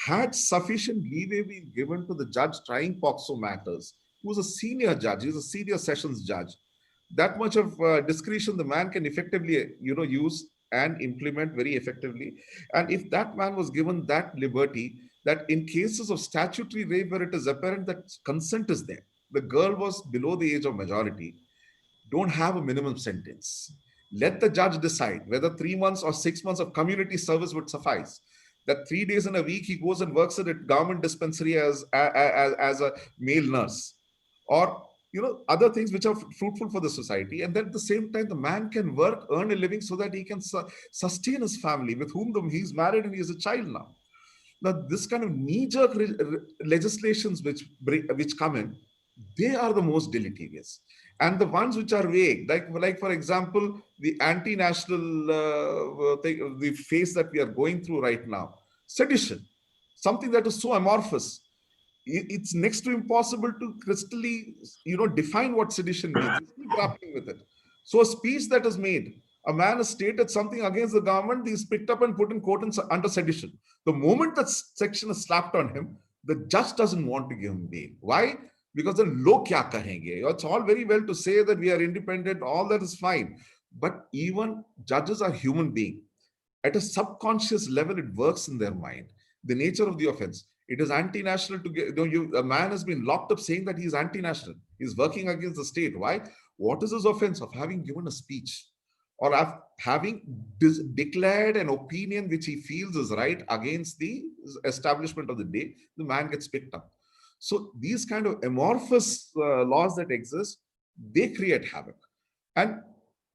had sufficient leeway been given to the judge trying POCSO matters, who's a senior judge, he's a senior sessions judge, that much of discretion the man can effectively, use and implement very effectively. And if that man was given that liberty, that in cases of statutory rape where it is apparent that consent is there, the girl was below the age of majority, don't have a minimum sentence. Let the judge decide whether 3 months or 6 months of community service would suffice. That 3 days in a week he goes and works at a government dispensary as a male nurse, or other things which are fruitful for the society. And then at the same time, the man can work, earn a living so that he can sustain his family with whom he's married and he has a child now. Now, this kind of knee-jerk legislations which come in, they are the most deleterious. And the ones which are vague, like for example, the anti-national thing, the phase that we are going through right now, sedition, something that is so amorphous. It's next to impossible to crystally, define what sedition means. It's still grappling with it. So a speech that is made, a man has stated something against the government, he's picked up and put in court under sedition. The moment that section is slapped on him, the judge doesn't want to give him bail. Why? Because the log kya kahenge? It's all very well to say that we are independent, all that is fine. But even judges are human beings. At a subconscious level, it works in their mind. The nature of the offense. It is anti-national to get, a man has been locked up saying that he is anti-national. He's working against the state. Why? What is his offense of having given a speech or of having declared an opinion which he feels is right against the establishment of the day? The man gets picked up. So these kind of amorphous laws that exist, they create havoc. And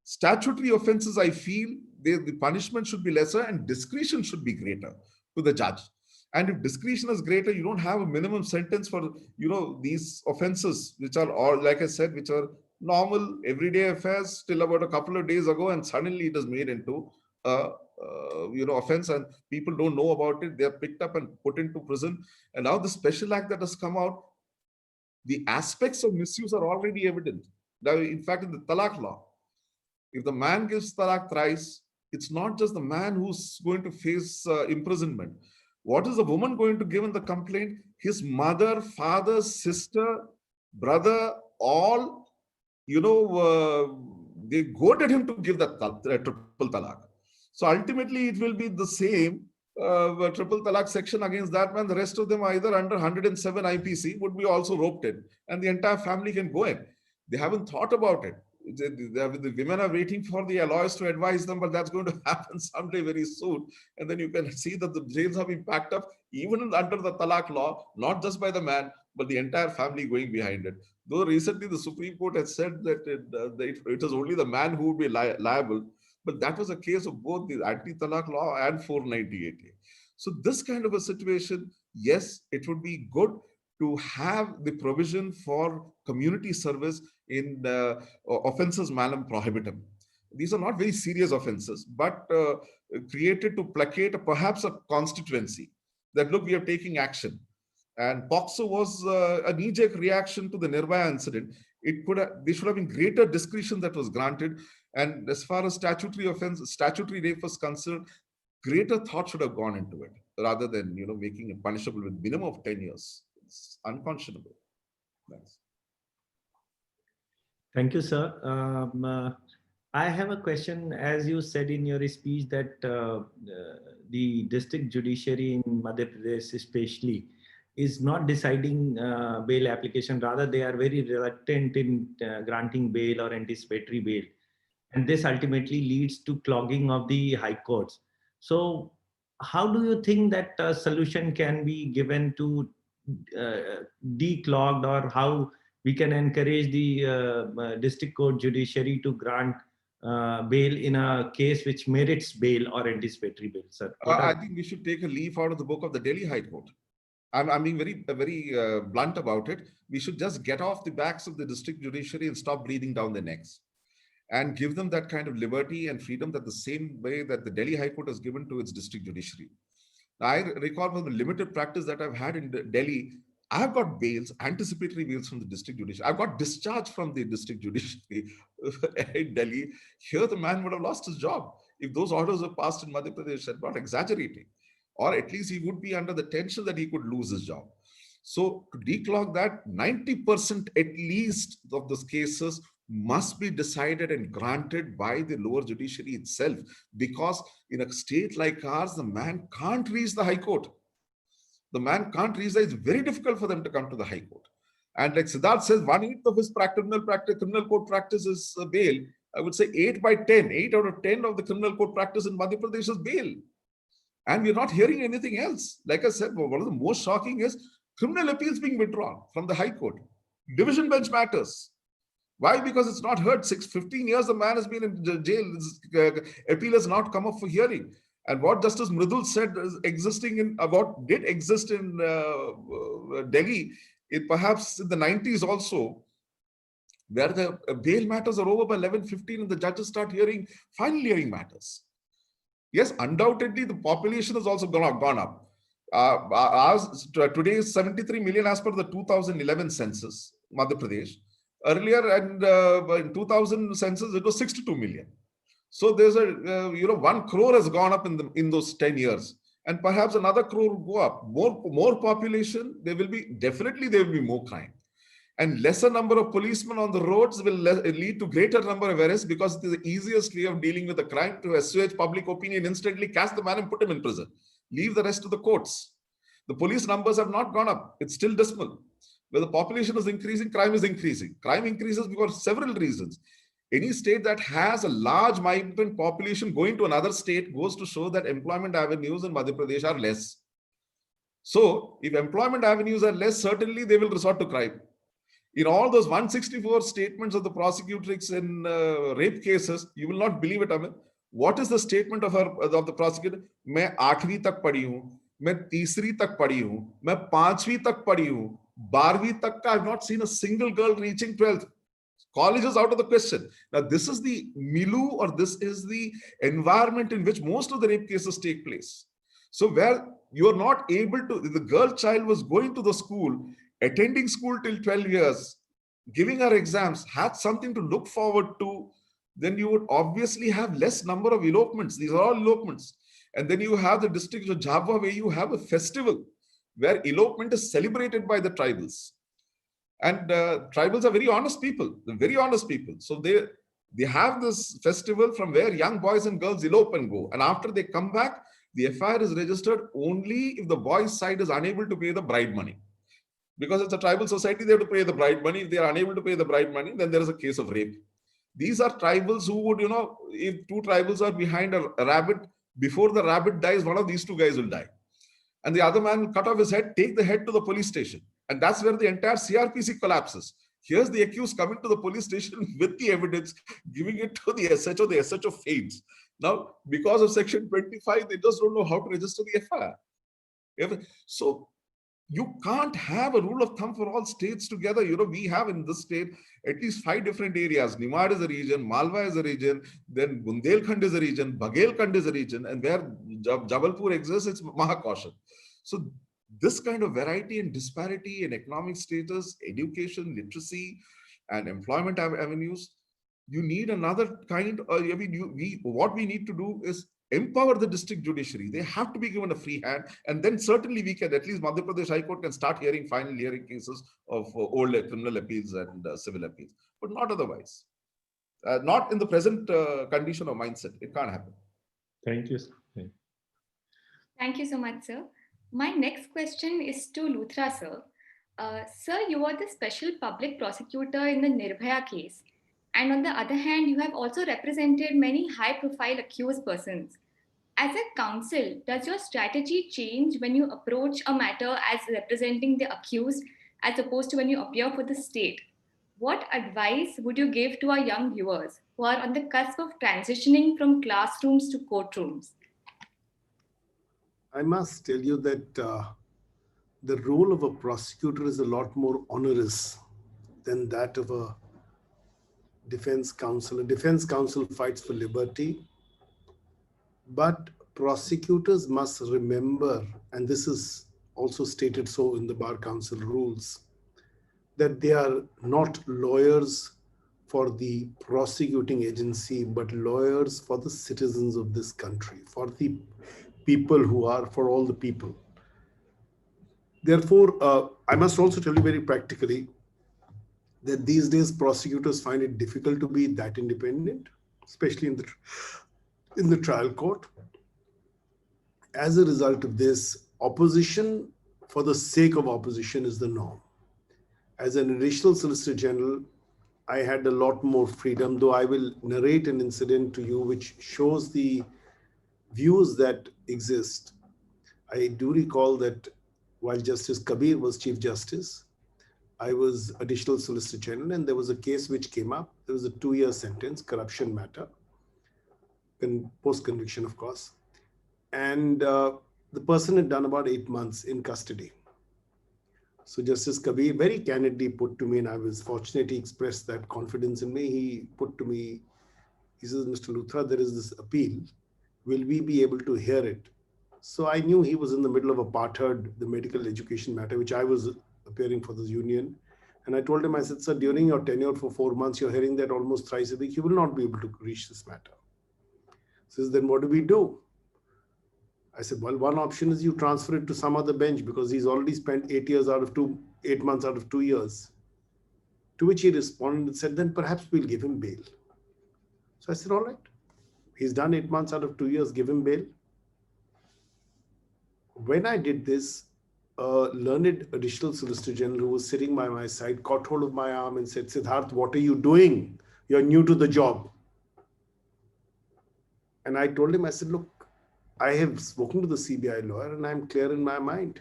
statutory offenses, I feel the punishment should be lesser and discretion should be greater to the judge. And if discretion is greater, you don't have a minimum sentence for, these offenses, which are all, like I said, which are normal, everyday affairs till about a couple of days ago, and suddenly it is made into offense and people don't know about it. They're picked up and put into prison. And now the special act that has come out, the aspects of misuse are already evident. Now, in fact, in the talaq law, if the man gives talaq thrice, it's not just the man who's going to face imprisonment. What is the woman going to give in the complaint? His mother, father, sister, brother, all, they goaded him to give that triple talaq. So ultimately, it will be the same triple talaq section against that man. The rest of them are either under 107 IPC, would be also roped in, and the entire family can go in. They haven't thought about it. The women are waiting for the lawyers to advise them, but that's going to happen someday very soon. And then you can see that the jails have been packed up, even under the talaq law, not just by the man, but the entire family going behind it. Though recently the Supreme Court has said that it is only the man who would be liable, but that was a case of both the anti-talaq law and 498A. So this kind of a situation, yes, it would be good to have the provision for community service in offenses malum prohibitum. These are not very serious offenses, but created to placate perhaps a constituency that, look, we are taking action. And POCSO was a knee-jerk reaction to the Nirbhaya incident. There should have been greater discretion that was granted. And as far as statutory rape was concerned, greater thought should have gone into it rather than, making it punishable with minimum of 10 years. It's unconscionable. Thanks. Thank you, sir. I have a question. As you said in your speech that the district judiciary in Madhya Pradesh especially is not deciding bail application. Rather, they are very reluctant in granting bail or anticipatory bail. And this ultimately leads to clogging of the high courts. So how do you think that a solution can be given to declogged, or how we can encourage the district court judiciary to grant bail in a case which merits bail or anticipatory bail, sir? I think we should take a leaf out of the book of the Delhi High Court. I'm being very blunt about it. We should just get off the backs of the district judiciary and stop breathing down their necks, and give them that kind of liberty and freedom that the same way that the Delhi High Court has given to its district judiciary. I recall from the limited practice that I've had in Delhi, I've got bails, anticipatory bails from the district judiciary. I've got discharge from the district judiciary in Delhi. Here, the man would have lost his job if those orders were passed in Madhya Pradesh. I'm not exaggerating. Or at least he would be under the tension that he could lose his job. So to declog that, 90% at least of those cases must be decided and granted by the lower judiciary itself, because in a state like ours, the man can't reach the High Court. The man can't reach that. It's very difficult for them to come to the High Court. And like Siddharth says, 1/8 of his criminal court practice is bail. I would say 8 out of 10 of the criminal court practice in Madhya Pradesh is bail. And we're not hearing anything else. Like I said, one of the most shocking is criminal appeals being withdrawn from the High Court. Division bench matters. Why? Because it's not heard. 15 years the man has been in jail. His appeal has not come up for hearing. And what Justice Mridul said is existing in what did exist in Delhi, it perhaps in the 90s also, where the bail matters are over by 11:15 and the judges start hearing final hearing matters. Yes, undoubtedly the population has also gone up. Today is 73 million as per the 2011 census, Madhya Pradesh. Earlier, and in 2000 census, it was 62 million. So there's a 1 crore has gone up in those 10 years, and perhaps another crore will go up. More population, there will be more crime, and lesser number of policemen on the roads will lead to greater number of arrests, because it is the easiest way of dealing with the crime to assuage public opinion. Instantly catch the man and put him in prison. Leave the rest to the courts. The police numbers have not gone up. It's still dismal. Where the population is increasing, crime is increasing. Crime increases because of several reasons. Any state that has a large migrant population going to another state goes to show that employment avenues in Madhya Pradesh are less. So if employment avenues are less, certainly they will resort to crime. In all those 164 statements of the prosecutrix in rape cases, you will not believe it, Amit. What is the statement of the prosecutor? मैं 8वीं तक पढ़ी हूँ, मैं 3री तक पढ़ी हूँ, मैं 5वीं तक पढ़ी हूँ, 12वीं तक का. I've not seen a single girl reaching 12th. College is out of the question. Now, this is the milieu, or this is the environment in which most of the rape cases take place. So where you are not able to, the girl child was going to the school, attending school till 12 years, giving her exams, had something to look forward to, then you would obviously have less number of elopements. These are all elopements. And then you have the district of Jhabua, where you have a festival where elopement is celebrated by the tribals. And tribals are very honest people. They're very honest people. So they have this festival from where young boys and girls elope and go. And after they come back, the FIR is registered only if the boys' side is unable to pay the bride money. Because it's a tribal society, they have to pay the bride money. If they are unable to pay the bride money, then there is a case of rape. These are tribals who would, if two tribals are behind a rabbit, before the rabbit dies, one of these two guys will die. And the other man will cut off his head, take the head to the police station. And that's where the entire CRPC collapses. Here's the accused coming to the police station with the evidence, giving it to the SHO faints. Now, because of Section 25, they just don't know how to register the FIR. So you can't have a rule of thumb for all states together. We have in this state at least 5 different areas. Nimad is a region, Malwa is a region, then Bundelkhand is a region, Baghelkhand is a region, and where Jabalpur exists, it's Mahakaushal. So this kind of variety and disparity in economic status, education, literacy, and employment avenues, you need another kind. What we need to do is empower the district judiciary. They have to be given a free hand, and then certainly we can, at least Madhya Pradesh High Court can start hearing final hearing cases of old criminal appeals and civil appeals, but not otherwise. Not in the present condition or mindset. It can't happen. Thank you. Thank you so much, sir. My next question is to Luthra, sir. Sir, you are the special public prosecutor in the Nirbhaya case. And on the other hand, you have also represented many high-profile accused persons. As a counsel, does your strategy change when you approach a matter as representing the accused as opposed to when you appear for the state? What advice would you give to our young viewers who are on the cusp of transitioning from classrooms to courtrooms? I must tell you that the role of a prosecutor is a lot more onerous than that of a defense counsel. A defense counsel fights for liberty, but prosecutors must remember, and this is also stated so in the Bar Council rules, that they are not lawyers for the prosecuting agency, but lawyers for the citizens of this country, for the people who are, for all the people. Therefore, I must also tell you very practically that these days prosecutors find it difficult to be that independent, especially in the trial court. As a result of this, opposition for the sake of opposition is the norm. As an additional Solicitor General, I had a lot more freedom, though I will narrate an incident to you which shows the views that exist. I do recall that while Justice Kabir was Chief Justice, I was Additional Solicitor General, and there was a case which came up. There was a 2-year sentence, corruption matter, post-conviction, of course. And the person had done about 8 months in custody. So Justice Kabir very candidly put to me, and I was fortunate he expressed that confidence in me. He put to me, he says, Mr. Luthra, there is this appeal. Will we be able to hear it? So I knew he was in the middle of a part-heard, the medical education matter, which I was appearing for this union. And I told him, I said, sir, during your tenure for 4 months, you're hearing that almost thrice a week. You will not be able to reach this matter. He says, then what do we do? I said, well, one option is you transfer it to some other bench because he's already spent 8 months out of 2 years. To which he responded and said, then perhaps we'll give him bail. So I said, all right. He's done 8 months out of 2 years, give him bail. When I did this, a learned Additional Solicitor General who was sitting by my side caught hold of my arm and said, Siddharth, what are you doing? You're new to the job. And I told him, I said, look, I have spoken to the CBI lawyer and I'm clear in my mind.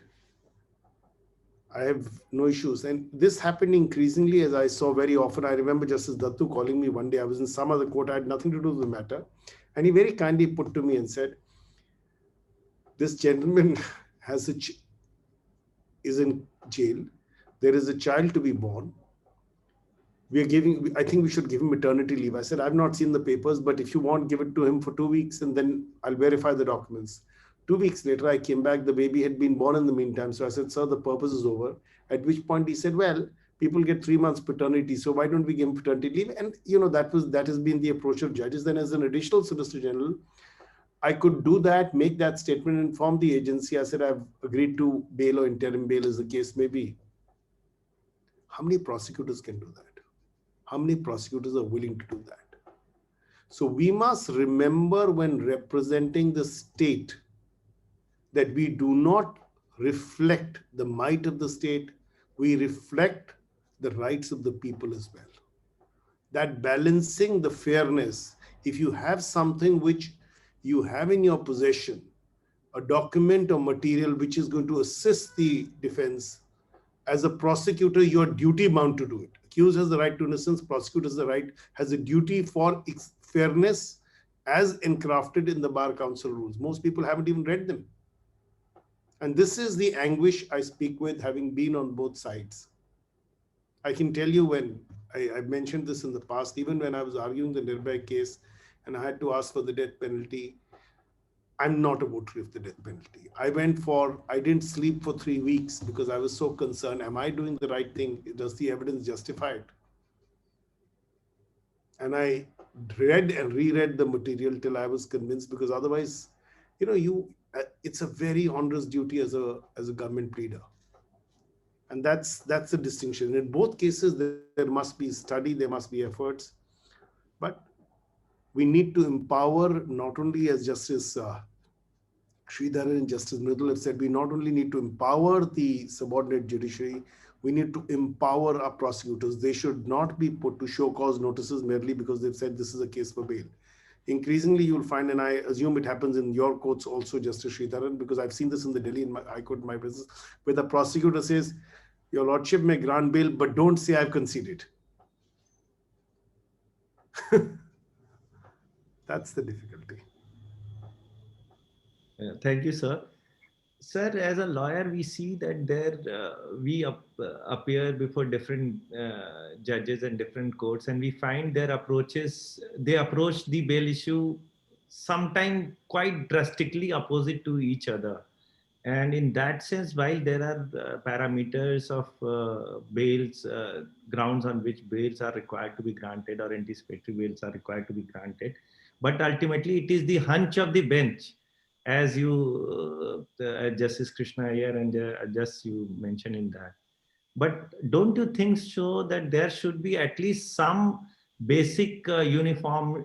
I have no issues. And this happened increasingly as I saw very often. I remember Justice Dattu calling me one day. I was in some other court. I had nothing to do with the matter. And he very kindly put to me and said, this gentleman is in jail. There is a child to be born. I think we should give him maternity leave. I said, I've not seen the papers, but if you want, give it to him for 2 weeks and then I'll verify the documents. 2 weeks later, I came back. The baby had been born in the meantime. So I said, sir, the purpose is over. At which point he said, well, people get 3 months paternity. So why don't we give him paternity leave? And that has been the approach of judges. Then as an Additional Solicitor General, I could do that, make that statement, inform the agency. I said, I've agreed to bail or interim bail as the case may be. How many prosecutors can do that? How many prosecutors are willing to do that? So we must remember when representing the state that we do not reflect the might of the state, we reflect the rights of the people as well. That balancing the fairness, if you have something which you have in your possession, a document or material which is going to assist the defense, as a prosecutor, you are duty bound to do it. Accused has the right to innocence, prosecutor has a duty for fairness as encrafted in the Bar Council rules. Most people haven't even read them. And this is the anguish I speak with, having been on both sides. I can tell you when, I've mentioned this in the past, even when I was arguing the Nirbhaya case and I had to ask for the death penalty, I'm not a votary of the death penalty. I didn't sleep for 3 weeks because I was so concerned. Am I doing the right thing? Does the evidence justify it? And I read and reread the material till I was convinced, because otherwise, it's a very onerous duty as a government pleader. And that's the distinction. In both cases, there must be study, there must be efforts. But we need to empower, not only as Justice Sridharan and Justice Mridul have said, we not only need to empower the subordinate judiciary, we need to empower our prosecutors. They should not be put to show cause notices merely because they've said this is a case for bail. Increasingly, you'll find, and I assume it happens in your courts also, Justice Sridharan, because I've seen this in the Delhi High Court in my presence, where the prosecutor says, Your Lordship may grant bail, but don't say I've conceded. That's the difficulty. Thank you, sir. Sir, as a lawyer, we see that appear before different judges and different courts, and we find their approaches. They approach the bail issue sometimes quite drastically opposite to each other. And in that sense, while there are parameters of bails, grounds on which bails are required to be granted or anticipatory bails are required to be granted, but ultimately it is the hunch of the bench, as you, Justice Krishna Iyer and just you mentioned in that. But don't you think so that there should be at least some basic uniformity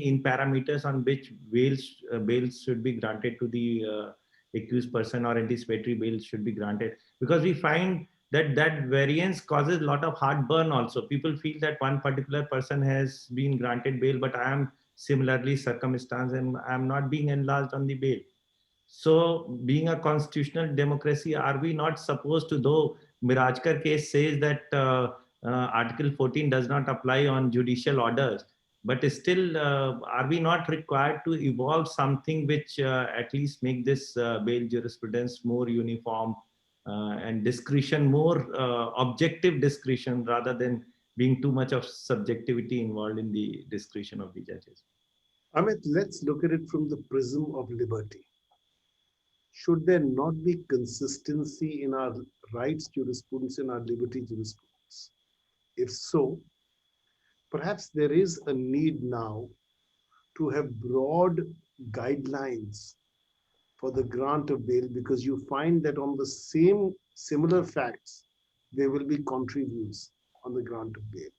in parameters on which bails should be granted to the accused person, or anticipatory bail should be granted? Because we find that variance causes a lot of heartburn also. People feel that one particular person has been granted bail, but I am similarly circumstanced and I am not being enlarged on the bail. So being a constitutional democracy, are we not supposed to, though Mirajkar case says that Article 14 does not apply on judicial orders, but still are we not required to evolve something which at least make this bail jurisprudence more uniform and discretion more objective discretion, rather than being too much of subjectivity involved in the discretion of the judges? Amit, let's look at it from the prism of liberty. Should there not be consistency in our rights jurisprudence and our liberty jurisprudence? If so, perhaps there is a need now to have broad guidelines for the grant of bail, because you find that on the similar facts, there will be contrary views on the grant of bail.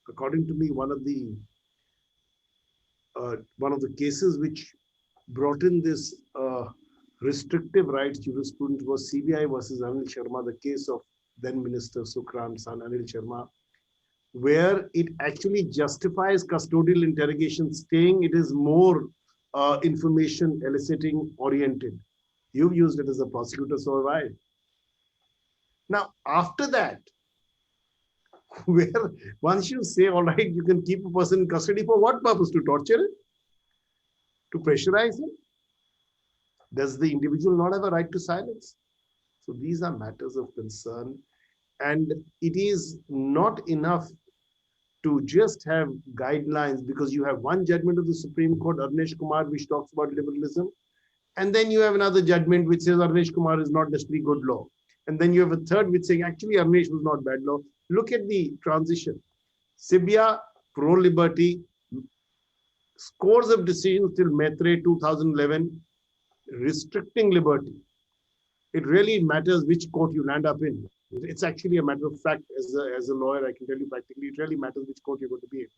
According to me, one of the cases which brought in this restrictive rights jurisprudence was CBI versus Anil Sharma, the case of then Minister Sukram's son Anil Sharma, where it actually justifies custodial interrogation, saying it is more information eliciting oriented. You've used it as a prosecutor, so have I. Now, after that, where once you say, all right, you can keep a person in custody, for what purpose? To torture him? To pressurize him? Does the individual not have a right to silence? So these are matters of concern. And it is not enough to just have guidelines, because you have one judgment of the Supreme Court, Arnesh Kumar, which talks about liberalism. And then you have another judgment which says Arnesh Kumar is not necessarily good law. And then you have a third which saying actually Arnesh was not bad law. Look at the transition. Sibia, pro-liberty, scores of decisions till Maitre 2011, restricting liberty. It really matters which court you land up in. It's actually a matter of fact. As a lawyer, I can tell you practically, it really matters which court you're going to be in.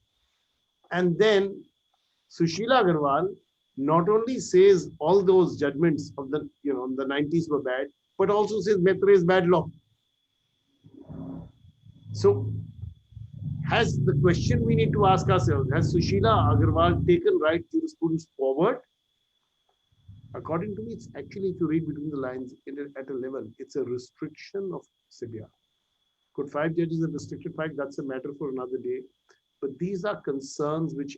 And then Sushila Agarwal not only says all those judgments of the, the 90s were bad, but also says Maitre is bad law. So has the question we need to ask ourselves, has Sushila Agarwal taken right jurisprudence forward? According to me, it's actually, if you read between the lines, at a level, it's a restriction of Sibia. Could 5 judges have restricted 5? That's a matter for another day. But these are concerns which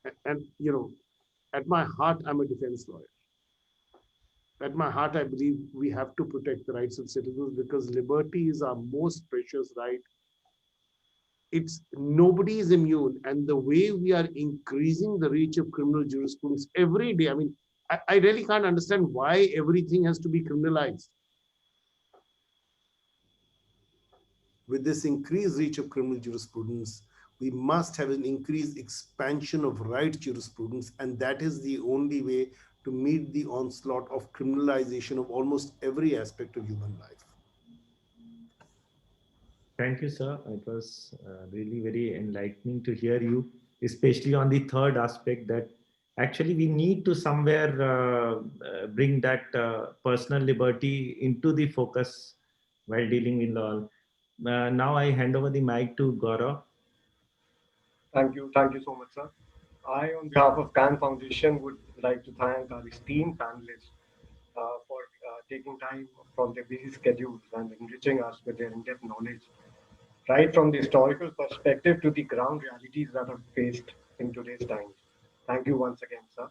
at my heart, I'm a defense lawyer. At my heart, I believe we have to protect the rights of citizens, because liberty is our most precious right. Nobody is immune. And the way we are increasing the reach of criminal jurisprudence every day, I mean, I really can't understand why everything has to be criminalized. With this increased reach of criminal jurisprudence, we must have an increased expansion of right jurisprudence, and that is the only way to meet the onslaught of criminalization of almost every aspect of human life. Thank you, sir. It was really very enlightening to hear you, especially on the third aspect, that actually we need to somewhere bring that personal liberty into the focus while dealing in law. Now I hand over the mic to Gaurav. Thank you so much, sir. I, on behalf of CAN Foundation, would like to thank our esteemed panelists for taking time from their busy schedules and enriching us with their in-depth knowledge, right from the historical perspective to the ground realities that are faced in today's times. Thank you once again, sir.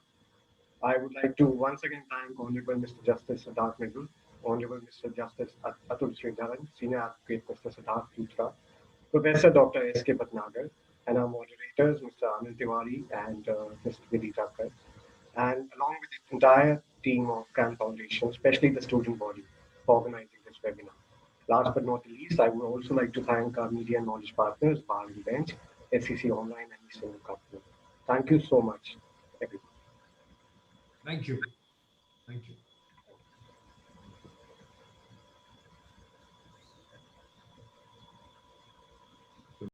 I would like to once again thank Honorable Mr. Justice Siddharth Mridul, Honorable Mr. Justice Atul Sridharan, Senior Advocate Mr. Siddharth Luthra, Professor Dr. S.K. Bhatnagar, and our moderators, Mr. Anil Tiwari and Mr. Vidhi Thakkar, and along with the entire team of CAN Foundation, especially the student body, for organizing this webinar. Last but not least, I would also like to thank our media and knowledge partners, Bar and Bench, SEC Online, and Eastern Company. Thank you so much, everyone. Thank you. Thank you.